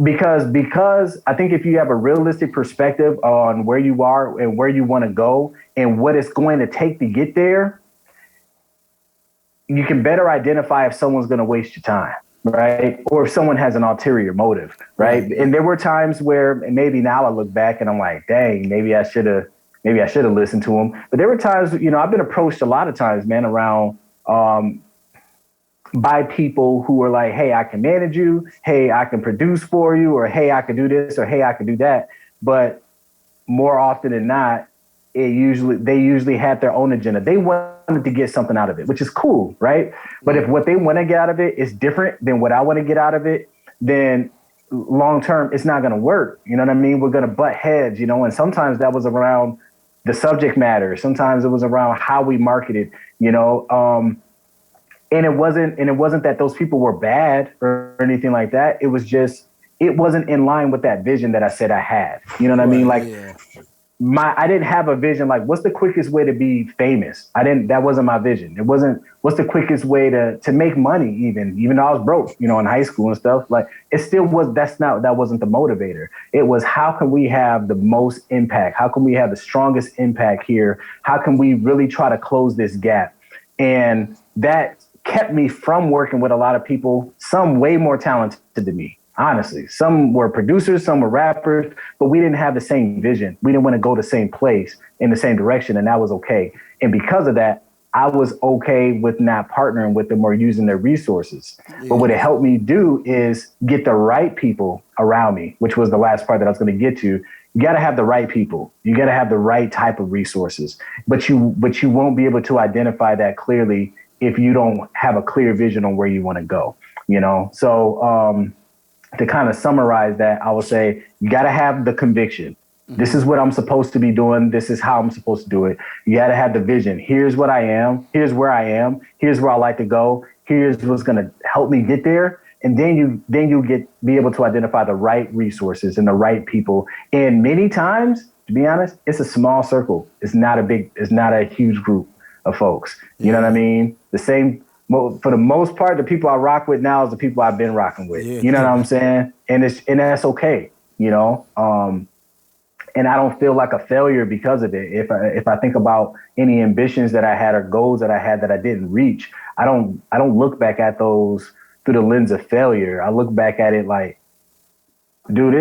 [SPEAKER 3] Because I think if you have a realistic perspective on where you are and where you want to go and what it's going to take to get there, you can better identify if someone's going to waste your time, right? Or if someone has an ulterior motive, right? And there were times where, and maybe now I look back and I'm like, dang, maybe I should have maybe I should have listened to him. But there were times, I've been approached a lot of times, man, around by people who are like, hey, I can manage you. Hey, I can produce for you. Or, hey, I can do this. Or, hey, I can do that. But more often than not, they usually had their own agenda. They wanted to get something out of it, which is cool, right? But if what they want to get out of it is different than what I want to get out of it, then long term, it's not going to work. You know what I mean? We're going to butt heads, and sometimes that was around the subject matter. Sometimes it was around how we marketed, and it wasn't that those people were bad or anything like that. It was just, it wasn't in line with that vision that I said I had. You know what I mean? Like I didn't have a vision like, what's the quickest way to be famous? That wasn't my vision. It wasn't, what's the quickest way to make money, even though I was broke, in high school and stuff. Like, it still was, that wasn't the motivator. It was, how can we have the most impact? How can we have the strongest impact here? How can we really try to close this gap? And that kept me from working with a lot of people, some way more talented than me. Honestly, some were producers, some were rappers, but we didn't have the same vision. We didn't want to go the same place in the same direction, and that was okay. And because of that, I was okay with not partnering with them or using their resources. Yeah. But what it helped me do is get the right people around me, which was the last part that I was going to get to. You got to have the right people. You got to have the right type of resources, but you won't be able to identify that clearly if you don't have a clear vision on where you want to go, So, to kind of summarize that, I would say you got to have the conviction. Mm-hmm. This is what I'm supposed to be doing. This is how I'm supposed to do it. You got to have the vision. Here's what I am. Here's where I am. Here's where I like to go. Here's what's going to help me get there. And then you be able to identify the right resources and the right people. And many times, to be honest, it's a small circle. It's not a huge group of folks. You know what I mean? For the most part, the people I rock with now is the people I've been rocking with. Yeah. You know what I'm saying? And that's okay, and I don't feel like a failure because of it. If I think about any ambitions that I had or goals that I had that I didn't reach, I don't look back at those through the lens of failure. I look back at it like, dude,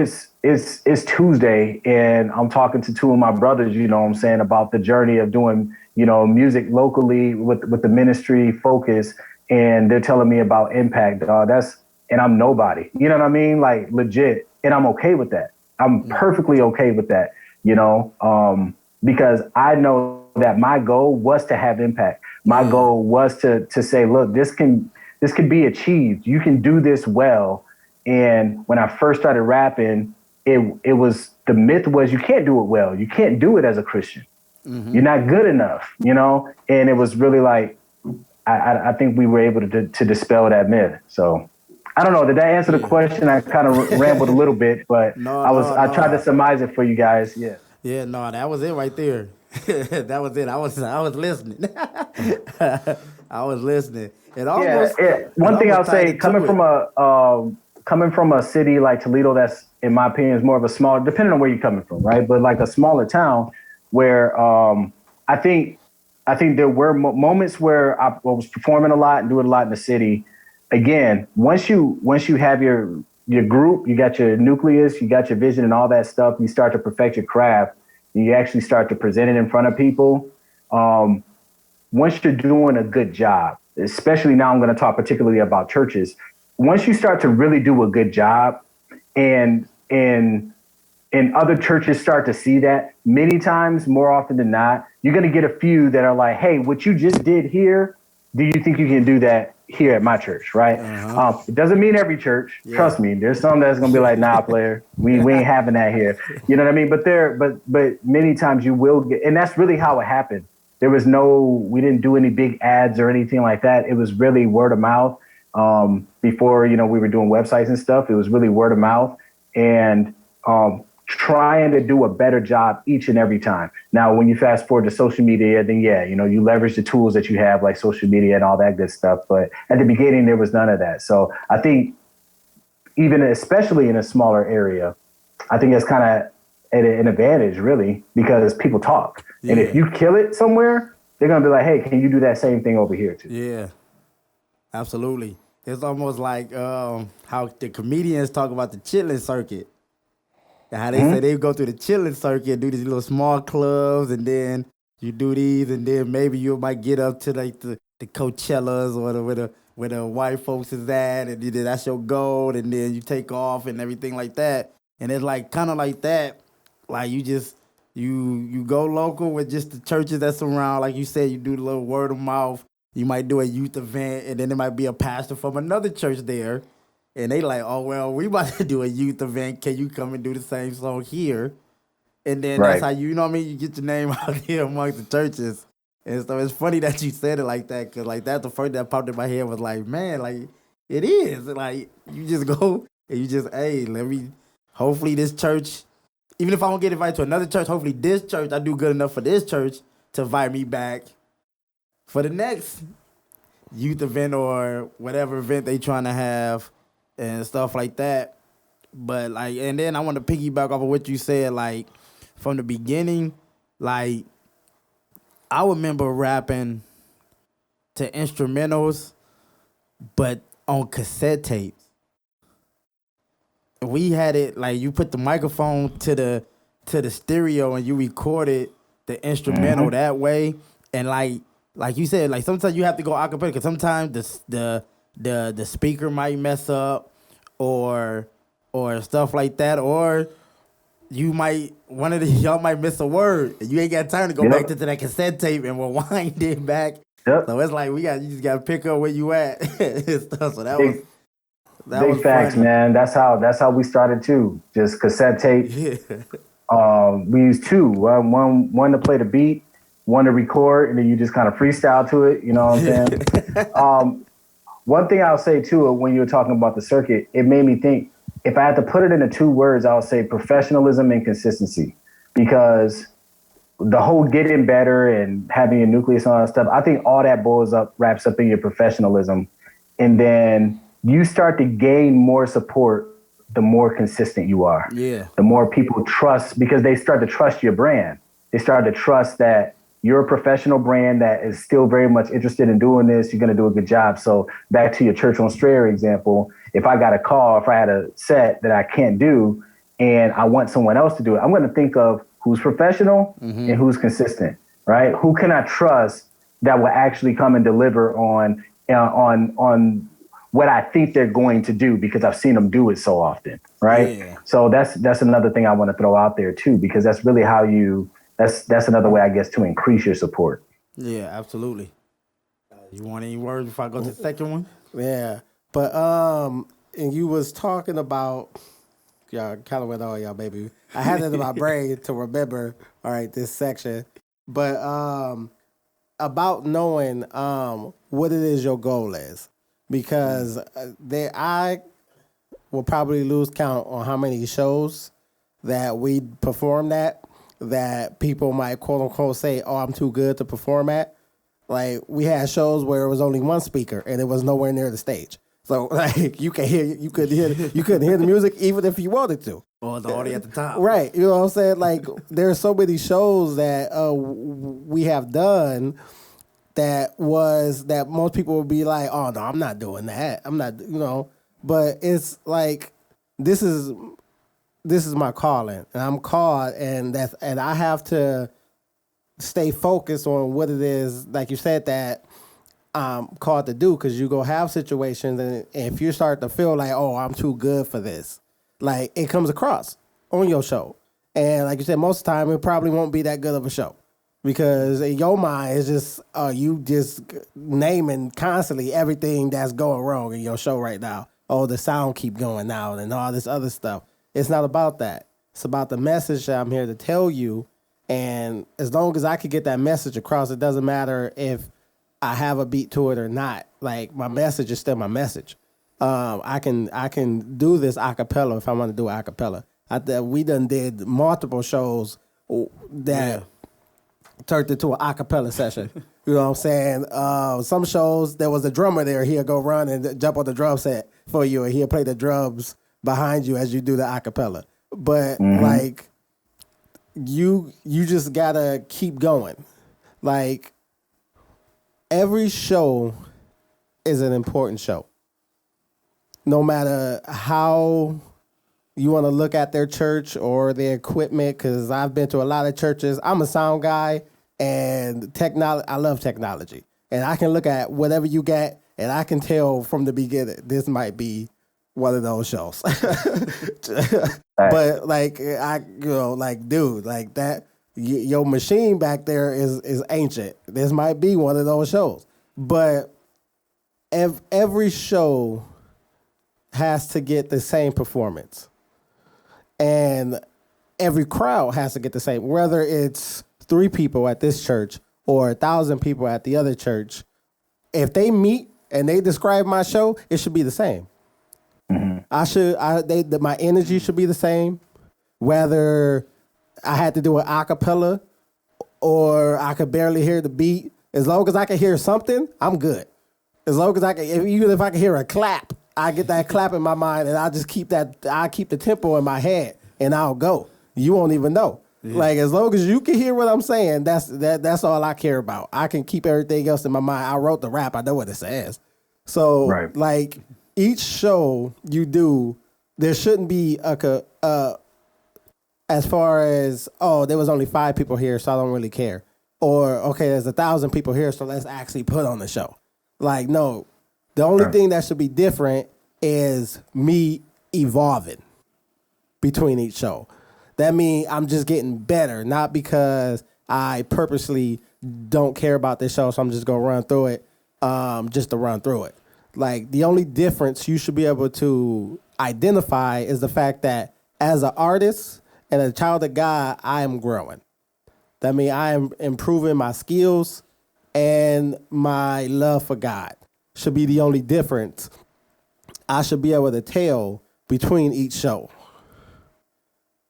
[SPEAKER 3] it's Tuesday and I'm talking to two of my brothers, about the journey of doing, music locally with the ministry focus. And they're telling me about impact. And I'm nobody, you know what I mean? Like, legit. And I'm okay with that. I'm perfectly okay with that, because I know that my goal was to have impact. My goal was to say, look, this can be achieved. You can do this well. And when I first started rapping, it was, the myth was you can't do it well. You can't do it as a Christian. Mm-hmm. You're not good enough, And it was really like, I think we were able to dispel that myth. So I don't know. Did that answer the question? I kind of rambled a little bit, but I tried to surmise it for you guys. Yeah.
[SPEAKER 2] Yeah, no, that was it right there. That was it. I was listening. I was listening. It almost. Yeah.
[SPEAKER 3] One thing I'll say, coming from a city like Toledo, that's, in my opinion, is more of a smaller, depending on where you're coming from, right? But like a smaller town where I think there were moments where I was performing a lot and doing a lot in the city. Again, once you have your group, you got your nucleus, you got your vision and all that stuff, you start to perfect your craft, and you actually start to present it in front of people. Once you're doing a good job, especially now I'm going to talk particularly about churches, once you start to really do a good job and other churches start to see that, many times, more often than not, you're going to get a few that are like, hey, what you just did here, do you think you can do that here at my church, right? Uh-huh. It doesn't mean every church. Yeah. Trust me, there's some that's going to be like, nah, player, we ain't having that here. You know what I mean? But many times you will get, and that's really how it happened. We didn't do any big ads or anything like that. It was really word of mouth. Before, we were doing websites and stuff, it was really word of mouth and trying to do a better job each and every time. Now, when you fast forward to social media, then you leverage the tools that you have, like social media and all that good stuff. But at the beginning, there was none of that. So I think especially in a smaller area, I think that's kind of an advantage, really, because people talk. Yeah. And if you kill it somewhere, they're going to be like, hey, can you do that same thing over here too?
[SPEAKER 2] Yeah, absolutely. It's almost like how the comedians talk about the chitlin circuit. And how they say they go through the chilling circuit, do these little small clubs, and then you do these, and then maybe you might get up to like the Coachellas or where the white folks is at, and then that's your goal, and then you take off and everything like that. And it's like kind of like that, like you just you go local with just the churches that's around. Like you said, you do the little word of mouth. You might do a youth event, and then there might be a pastor from another church there, and they like, oh well, we about to do a youth event. Can you come and do the same song here? And then that's how you know what I mean. You get your name out here amongst the churches. And so it's funny that you said it like that, because like that's the first that popped in my head was like, man, like it is. Like you just go and you just, hey, let me, hopefully this church, even if I don't get invited to another church, hopefully this church, I do good enough for this church to invite me back for the next youth event or whatever event they trying to have and stuff like that. But like, and then I want to piggyback off of what you said, like from the beginning, like, I remember rapping to instrumentals, but on cassette tapes. We had it like you put the microphone to the stereo and you recorded the instrumental that way. And like you said, like sometimes you have to go acapella because sometimes the speaker might mess up or stuff like that, or you might y'all might miss a word and you ain't got time to go back to that cassette tape and rewind it back. So it's like you just gotta pick up where you at and stuff. So that was big
[SPEAKER 3] facts,
[SPEAKER 2] funny.
[SPEAKER 3] man. That's how we started too. Just cassette tape.
[SPEAKER 2] Yeah.
[SPEAKER 3] We used two. One to play the beat, one to record, and then you just kind of freestyle to it. You know what I'm saying? One thing I'll say too, when you were talking about the circuit, it made me think. If I had to put it into two words, I would say professionalism and consistency, because the whole getting better and having a nucleus and all that stuff, I think all that wraps up in your professionalism. And then you start to gain more support the more consistent you are.
[SPEAKER 2] Yeah.
[SPEAKER 3] The more people trust, because they start to trust your brand. They start to trust that you're a professional brand that is still very much interested in doing this. You're going to do a good job. So back to your Church on Strayer example, if I got a call, if I had a set that I can't do and I want someone else to do it, I'm going to think of who's professional and who's consistent, right? Who can I trust that will actually come and deliver on what I think they're going to do because I've seen them do it so often, right?
[SPEAKER 2] Yeah.
[SPEAKER 3] So that's another thing I want to throw out there too, because that's really how that's another way, I guess, to increase your support.
[SPEAKER 2] Yeah, absolutely. You want any words before I go to the second one?
[SPEAKER 1] Yeah. But and you was talking about, y'all kind of went on y'all, baby. I had it in my brain to remember, all right, this section. But about knowing what it is your goal is. Because I will probably lose count on how many shows that we performed at that people might quote unquote say, oh, I'm too good to perform at. Like we had shows where it was only one speaker and it was nowhere near the stage. So like you couldn't hear the music even if you wanted to.
[SPEAKER 2] Or the audio at the top.
[SPEAKER 1] Right. You know what I'm saying? Like there are so many shows that we have done that most people would be like, oh no, I'm not doing that. I'm not, but it's like this is my calling, and I'm called, and I have to stay focused on what it is, like you said, that I'm called to do, because you go have situations, and if you start to feel like, oh, I'm too good for this, like it comes across on your show, and like you said, most of the time it probably won't be that good of a show, because in your mind it's just you just naming constantly everything that's going wrong in your show right now. Oh, the sound keep going out and all this other stuff. It's not about that. It's about the message that I'm here to tell you. And as long as I can get that message across, it doesn't matter if I have a beat to it or not. Like my message is still my message. I can do this a cappella if I want to do a cappella. We done did multiple shows that turned into an a cappella session. You know what I'm saying? Some shows there was a drummer there. He'll go run and jump on the drum set for you, and he'll play the drums behind you as you do the a cappella. But like you just gotta keep going. Like every show is an important show. No matter how you want to look at their church or their equipment, because I've been to a lot of churches. I'm a sound guy, and I love technology. And I can look at whatever you get, and I can tell from the beginning, this might be one of those shows. But like, dude, like that, your machine back there is ancient. This might be one of those shows. But every show has to get the same performance. And every crowd has to get the same, whether it's 3 people at this church or 1,000 people at the other church. If they meet and they describe my show, it should be the same. Mm-hmm. My energy should be the same, whether I had to do an acapella or I could barely hear the beat. As long as I can hear something, I'm good. As long as even if I can hear a clap, I get that clap in my mind, and I just keep the tempo in my head, and I'll go. You won't even know. Yeah. Like, as long as you can hear what I'm saying, that's all I care about. I can keep everything else in my mind. I wrote the rap. I know what it says. So, right. Like, each show you do, there shouldn't be as far as, there was only 5 people here, so I don't really care. Or, okay, there's 1,000 people here, so let's actually put on the show. Like, no. The only thing that should be different is me evolving between each show. That means I'm just getting better, not because I purposely don't care about this show, so I'm just going to run through it just to run through it. Like, the only difference you should be able to identify is the fact that as an artist and a child of God, I am growing. That means I am improving my skills and my love for God. Should be the only difference I should be able to tell between each show.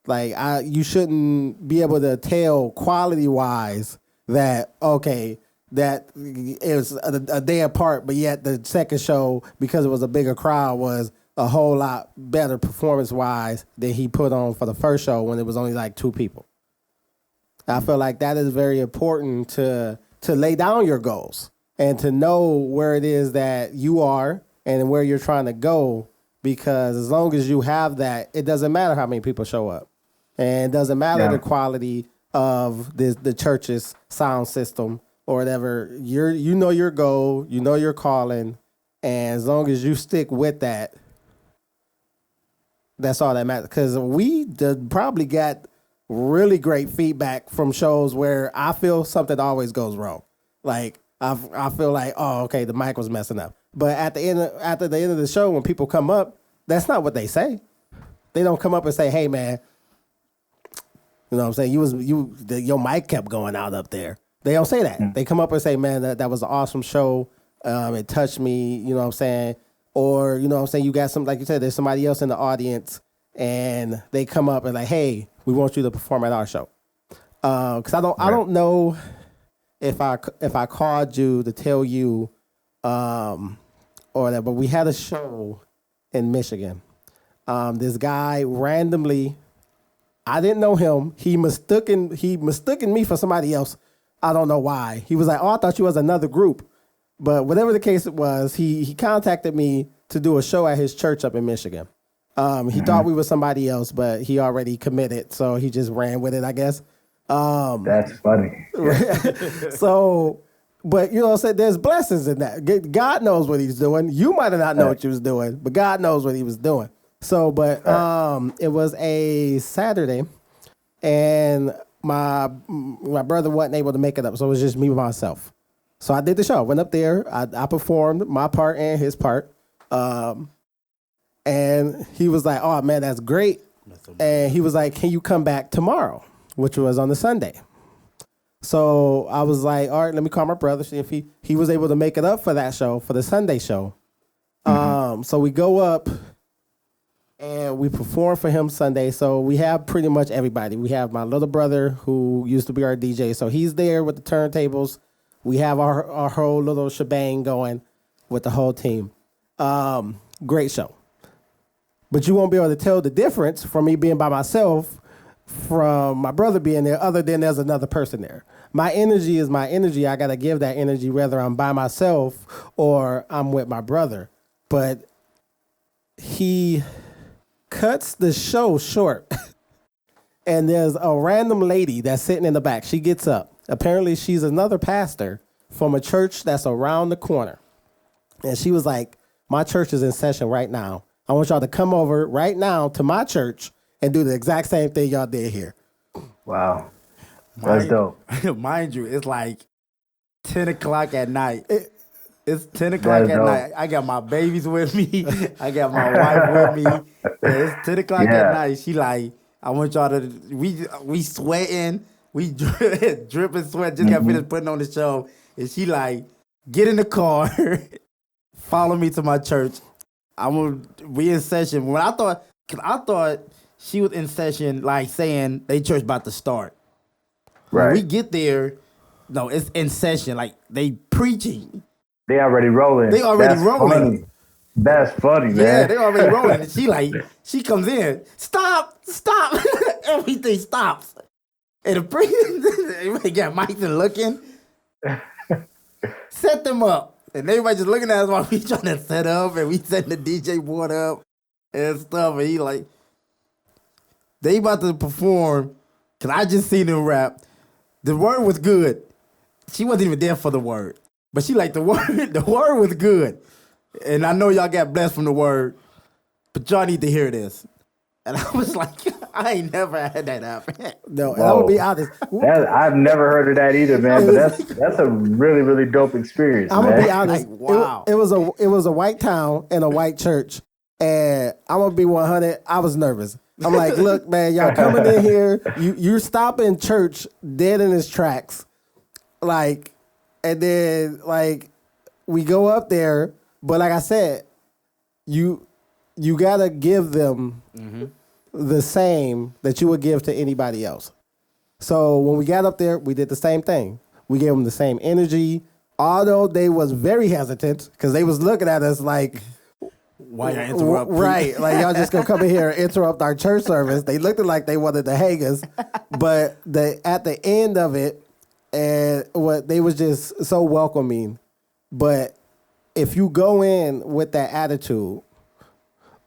[SPEAKER 1] Like, you shouldn't be able to tell quality-wise that, okay, that it was a day apart, but yet the second show, because it was a bigger crowd, was a whole lot better performance-wise than he put on for the first show when it was only like 2 people. I feel like that is very important to lay down your goals and to know where it is that you are and where you're trying to go, because as long as you have that, it doesn't matter how many people show up. And it doesn't matter the quality of the church's sound system or whatever. You know your goal, you know your calling, and as long as you stick with that, that's all that matters. Because we probably got really great feedback from shows where I feel something always goes wrong. Like, I feel like, okay, the mic was messing up. But after the end of the show, when people come up, that's not what they say. They don't come up and say, "Hey, man, you know what I'm saying? Your mic kept going out up there." They don't say that. They come up and say, "Man, that was an awesome show. It touched me." You know what I'm saying? Or, you know what I'm saying? You got like you said, there's somebody else in the audience, and they come up and like, "Hey, we want you to perform at our show." Because I don't know if I called you to tell you or that, but we had a show in Michigan. This guy randomly, I didn't know him. He mistaken me for somebody else. I don't know why. He was like, "Oh, I thought you was another group." But whatever the case it was, he contacted me to do a show at his church up in Michigan. He thought we were somebody else, but he already committed, so he just ran with it, I guess.
[SPEAKER 3] That's funny.
[SPEAKER 1] So, but you know what I'm saying? There's blessings in that. God knows what he's doing. You might have not known what you was doing, but God knows what he was doing. So, but it was a Saturday, and my brother wasn't able to make it up, so it was just me by myself. So I did the show. I went up there. I performed my part and his part. And he was like, "Oh, man, that's great." And he was like, "Can you come back tomorrow?" Which was on the Sunday. So I was like, "All right, let me call my brother, see if he was able to make it up for that show, for the Sunday show." So we go up and we perform for him Sunday. So we have pretty much everybody. We have my little brother who used to be our DJ. So he's there with the turntables. We have our whole little shebang going with the whole team. Great show. But you won't be able to tell the difference from me being by myself from my brother being there, other than there's another person there. My energy is my energy. I got to give that energy whether I'm by myself or I'm with my brother. But he cuts the show short. And there's a random lady that's sitting in the back. She gets up. Apparently, she's another pastor from a church that's around the corner. And she was like, my church is in session right now. I want y'all to come over right now to my church and do the exact same thing y'all did here.
[SPEAKER 3] Wow. That's dope.
[SPEAKER 2] Mind you, it's like 10 o'clock at night. It's 10 o'clock at night. I got my babies with me. I got my wife with me. It's 10 o'clock at night. She like, I want y'all to, we sweating. We dripping sweat. Just got finished putting on the show. And she like, get in the car. Follow me to my church. We in session. When I thought she was in session, like saying they church about to start.
[SPEAKER 3] Right.
[SPEAKER 2] When we get there, no, it's in session. Like they preaching.
[SPEAKER 3] They already rolling.
[SPEAKER 2] That's rolling.
[SPEAKER 3] Funny. That's funny, man.
[SPEAKER 2] Yeah, they already rolling. And she comes in. Stop. Everything stops. And the priest, everybody got mics and looking. Set them up. And everybody just looking at us while we trying to set up and we setting the DJ board up and stuff. And he like, they about to perform, because I just seen them rap. The word was good. She wasn't even there for the word. But she like, the word was good. And I know y'all got blessed from the word, but y'all need to hear this. And I was like, I ain't never had that happen.
[SPEAKER 1] No, and I'm gonna be honest.
[SPEAKER 3] I've never heard of that either, man. But that's a really, really dope experience.
[SPEAKER 1] I'm gonna be honest.
[SPEAKER 2] Like, wow.
[SPEAKER 1] It was a white town and a white church, and I'm gonna be 100. I was nervous. I'm like, look, man, y'all coming in here, you're stopping church dead in its tracks, like, and then like we go up there, but like I said, you gotta give them the same that you would give to anybody else. So when we got up there, we did the same thing. We gave them the same energy, although they was very hesitant because they was looking at us like,
[SPEAKER 2] why y'all interrupt?
[SPEAKER 1] Right, like y'all just gonna come in here and interrupt our church service. They looked like they wanted to hang us, but at the end of it, and what they was just so welcoming. But if you go in with that attitude,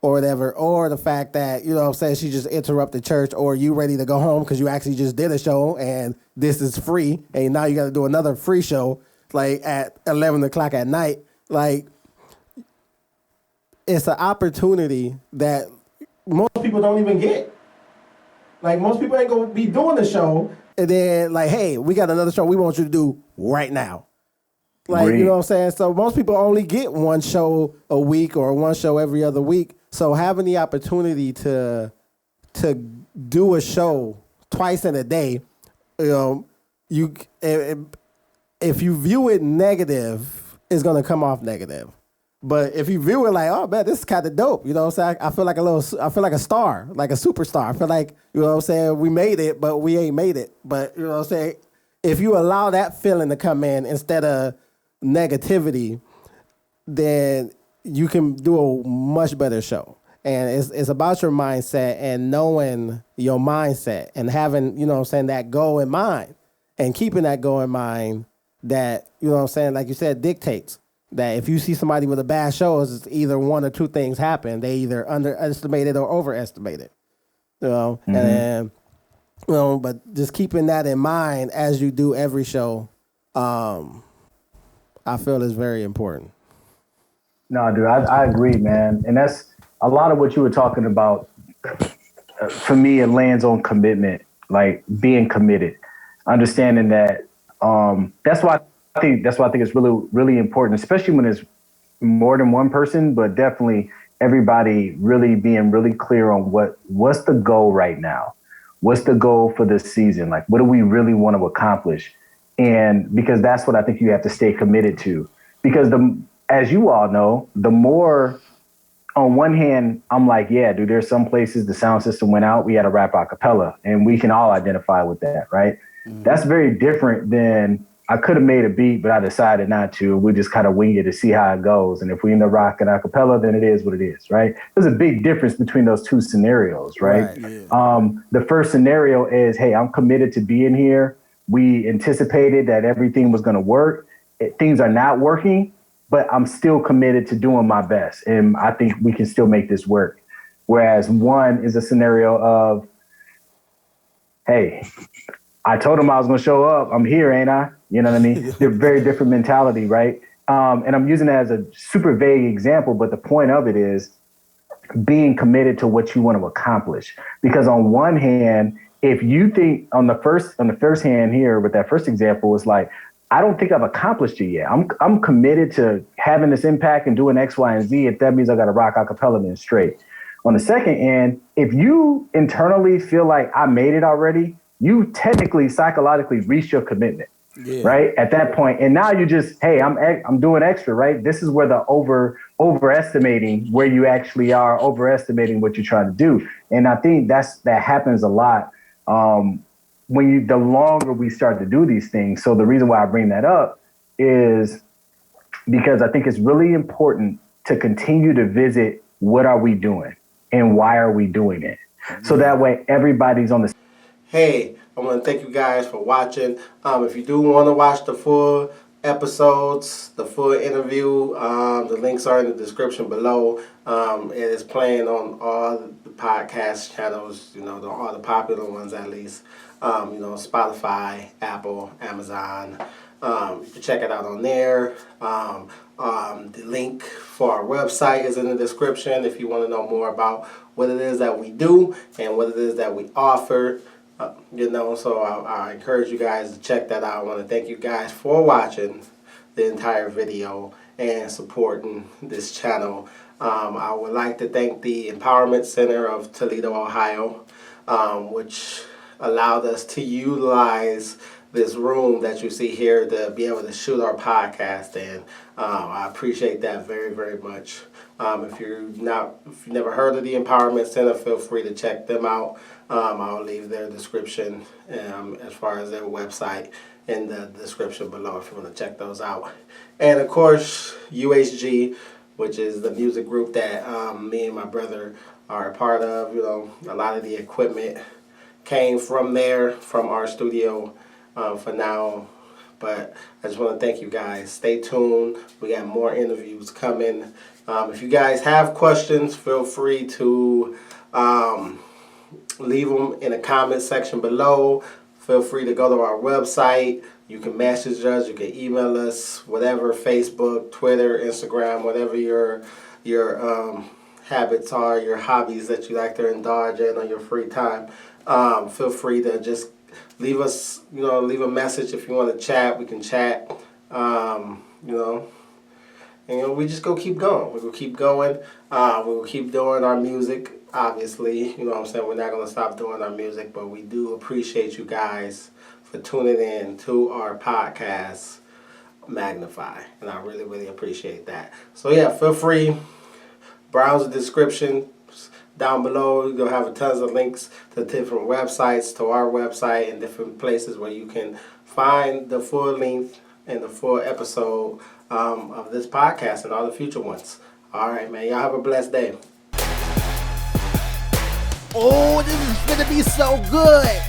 [SPEAKER 1] or whatever, or the fact that, you know what I'm saying, she just interrupted church, or you ready to go home because you actually just did a show and this is free, and now you got to do another free show, like at 11 o'clock at night. Like, it's an opportunity that most people don't even get. Like, most people ain't going to be doing the show, and then, like, hey, we got another show we want you to do right now. Like, you know what I'm saying? So most people only get one show a week or one show every other week. So having the opportunity to do a show twice in a day, if you view it negative, it's gonna come off negative. But if you view it like, oh man, this is kind of dope, you know what I'm saying? I feel like a star, like a superstar. I feel like, you know what I'm saying, we made it, but we ain't made it. But you know what I'm saying? If you allow that feeling to come in instead of negativity, then you can do a much better show. And it's about your mindset and knowing your mindset and having, you know what I'm saying, that goal in mind and keeping that goal in mind that, you know what I'm saying, like you said, dictates that if you see somebody with a bad show, it's either one or two things happen. They either underestimated or overestimated, you know, and, you know, but just keeping that in mind as you do every show, I feel is very important.
[SPEAKER 3] No, dude, I agree, man. And that's a lot of what you were talking about. For me, it lands on commitment, like being committed, understanding that. That's why I think it's really, really important, especially when it's more than one person, but definitely everybody really being really clear on what's the goal right now. What's the goal for this season? Like, what do we really want to accomplish? And because that's what I think you have to stay committed to. Because as you all know, the more, on one hand, I'm like, yeah, dude, there's some places the sound system went out, we had to rap a cappella, and we can all identify with that, right? That's very different than I could have made a beat, but I decided not to. We just kind of wing it to see how it goes. And if we end up rocking a cappella, then it is what it is, right? There's a big difference between those two scenarios, right? Yeah. The first scenario is, hey, I'm committed to being here. We anticipated that everything was going to work. Things are not working, but I'm still committed to doing my best. And I think we can still make this work. Whereas one is a scenario of, hey, I told him I was going to show up. I'm here, ain't I? You know what I mean? They're very different mentality, right? And I'm using that as a super vague example, but the point of it is being committed to what you want to accomplish. Because on one hand, if you think on the first hand here with that first example, it's like, I don't think I've accomplished it yet. I'm committed to having this impact and doing X, Y, and Z. If that means I got to rock acapella, then straight. On the second end, if you internally feel like I made it already, you technically psychologically reached your commitment, right? At that point. And now you just, hey, I'm doing extra, right? This is where the overestimating where you actually are, overestimating what you're trying to do. And I think that happens a lot the longer we start to do these things. So the reason why I bring that up is because I think it's really important to continue to visit what are we doing and why are we doing it? So that way everybody's on the.
[SPEAKER 1] Hey, I want to thank you guys for watching. If you do want to watch the full episodes, the full interview, the links are in the description below. It is playing on all the podcast channels, all the popular ones at least. Spotify, Apple, Amazon. You can check it out on there. The link for our website is in the description if you want to know more about what it is that we do and what it is that we offer. So I encourage you guys to check that out. I want to thank you guys for watching the entire video and supporting this channel. I would like to thank the Empowerment Center of Toledo, Ohio, which allowed us to utilize this room that you see here to be able to shoot our podcast, and I appreciate that very, very much. If you've never heard of the Empowerment Center, feel free to check them out. I'll leave their description as far as their website in the description below if you want to check those out. And of course, UHG, which is the music group that me and my brother are a part of. A lot of the equipment came from there, from our studio for now. But I just want to thank you guys. Stay tuned. We got more interviews coming. If you guys have questions, feel free to leave them in the comment section below. Feel free to go to our website. You can message us. You can email us. Whatever, Facebook, Twitter, Instagram, whatever your habits are, your hobbies that you like to indulge in on your free time. Feel free to just leave us, leave a message if you want to chat. We can chat. And we just go keep going. We're going to keep going. We'll keep doing our music, obviously. You know what I'm saying? We're not going to stop doing our music, but we do appreciate you guys for tuning in to our podcast, Magnify. And I really, really appreciate that. So, yeah, feel free. Browse the description down below. You'll have tons of links to different websites, to our website, and different places where you can find the full length and the full episode of this podcast and all the future ones. All right, man. Y'all have a blessed day.
[SPEAKER 4] Oh, this is gonna be so good.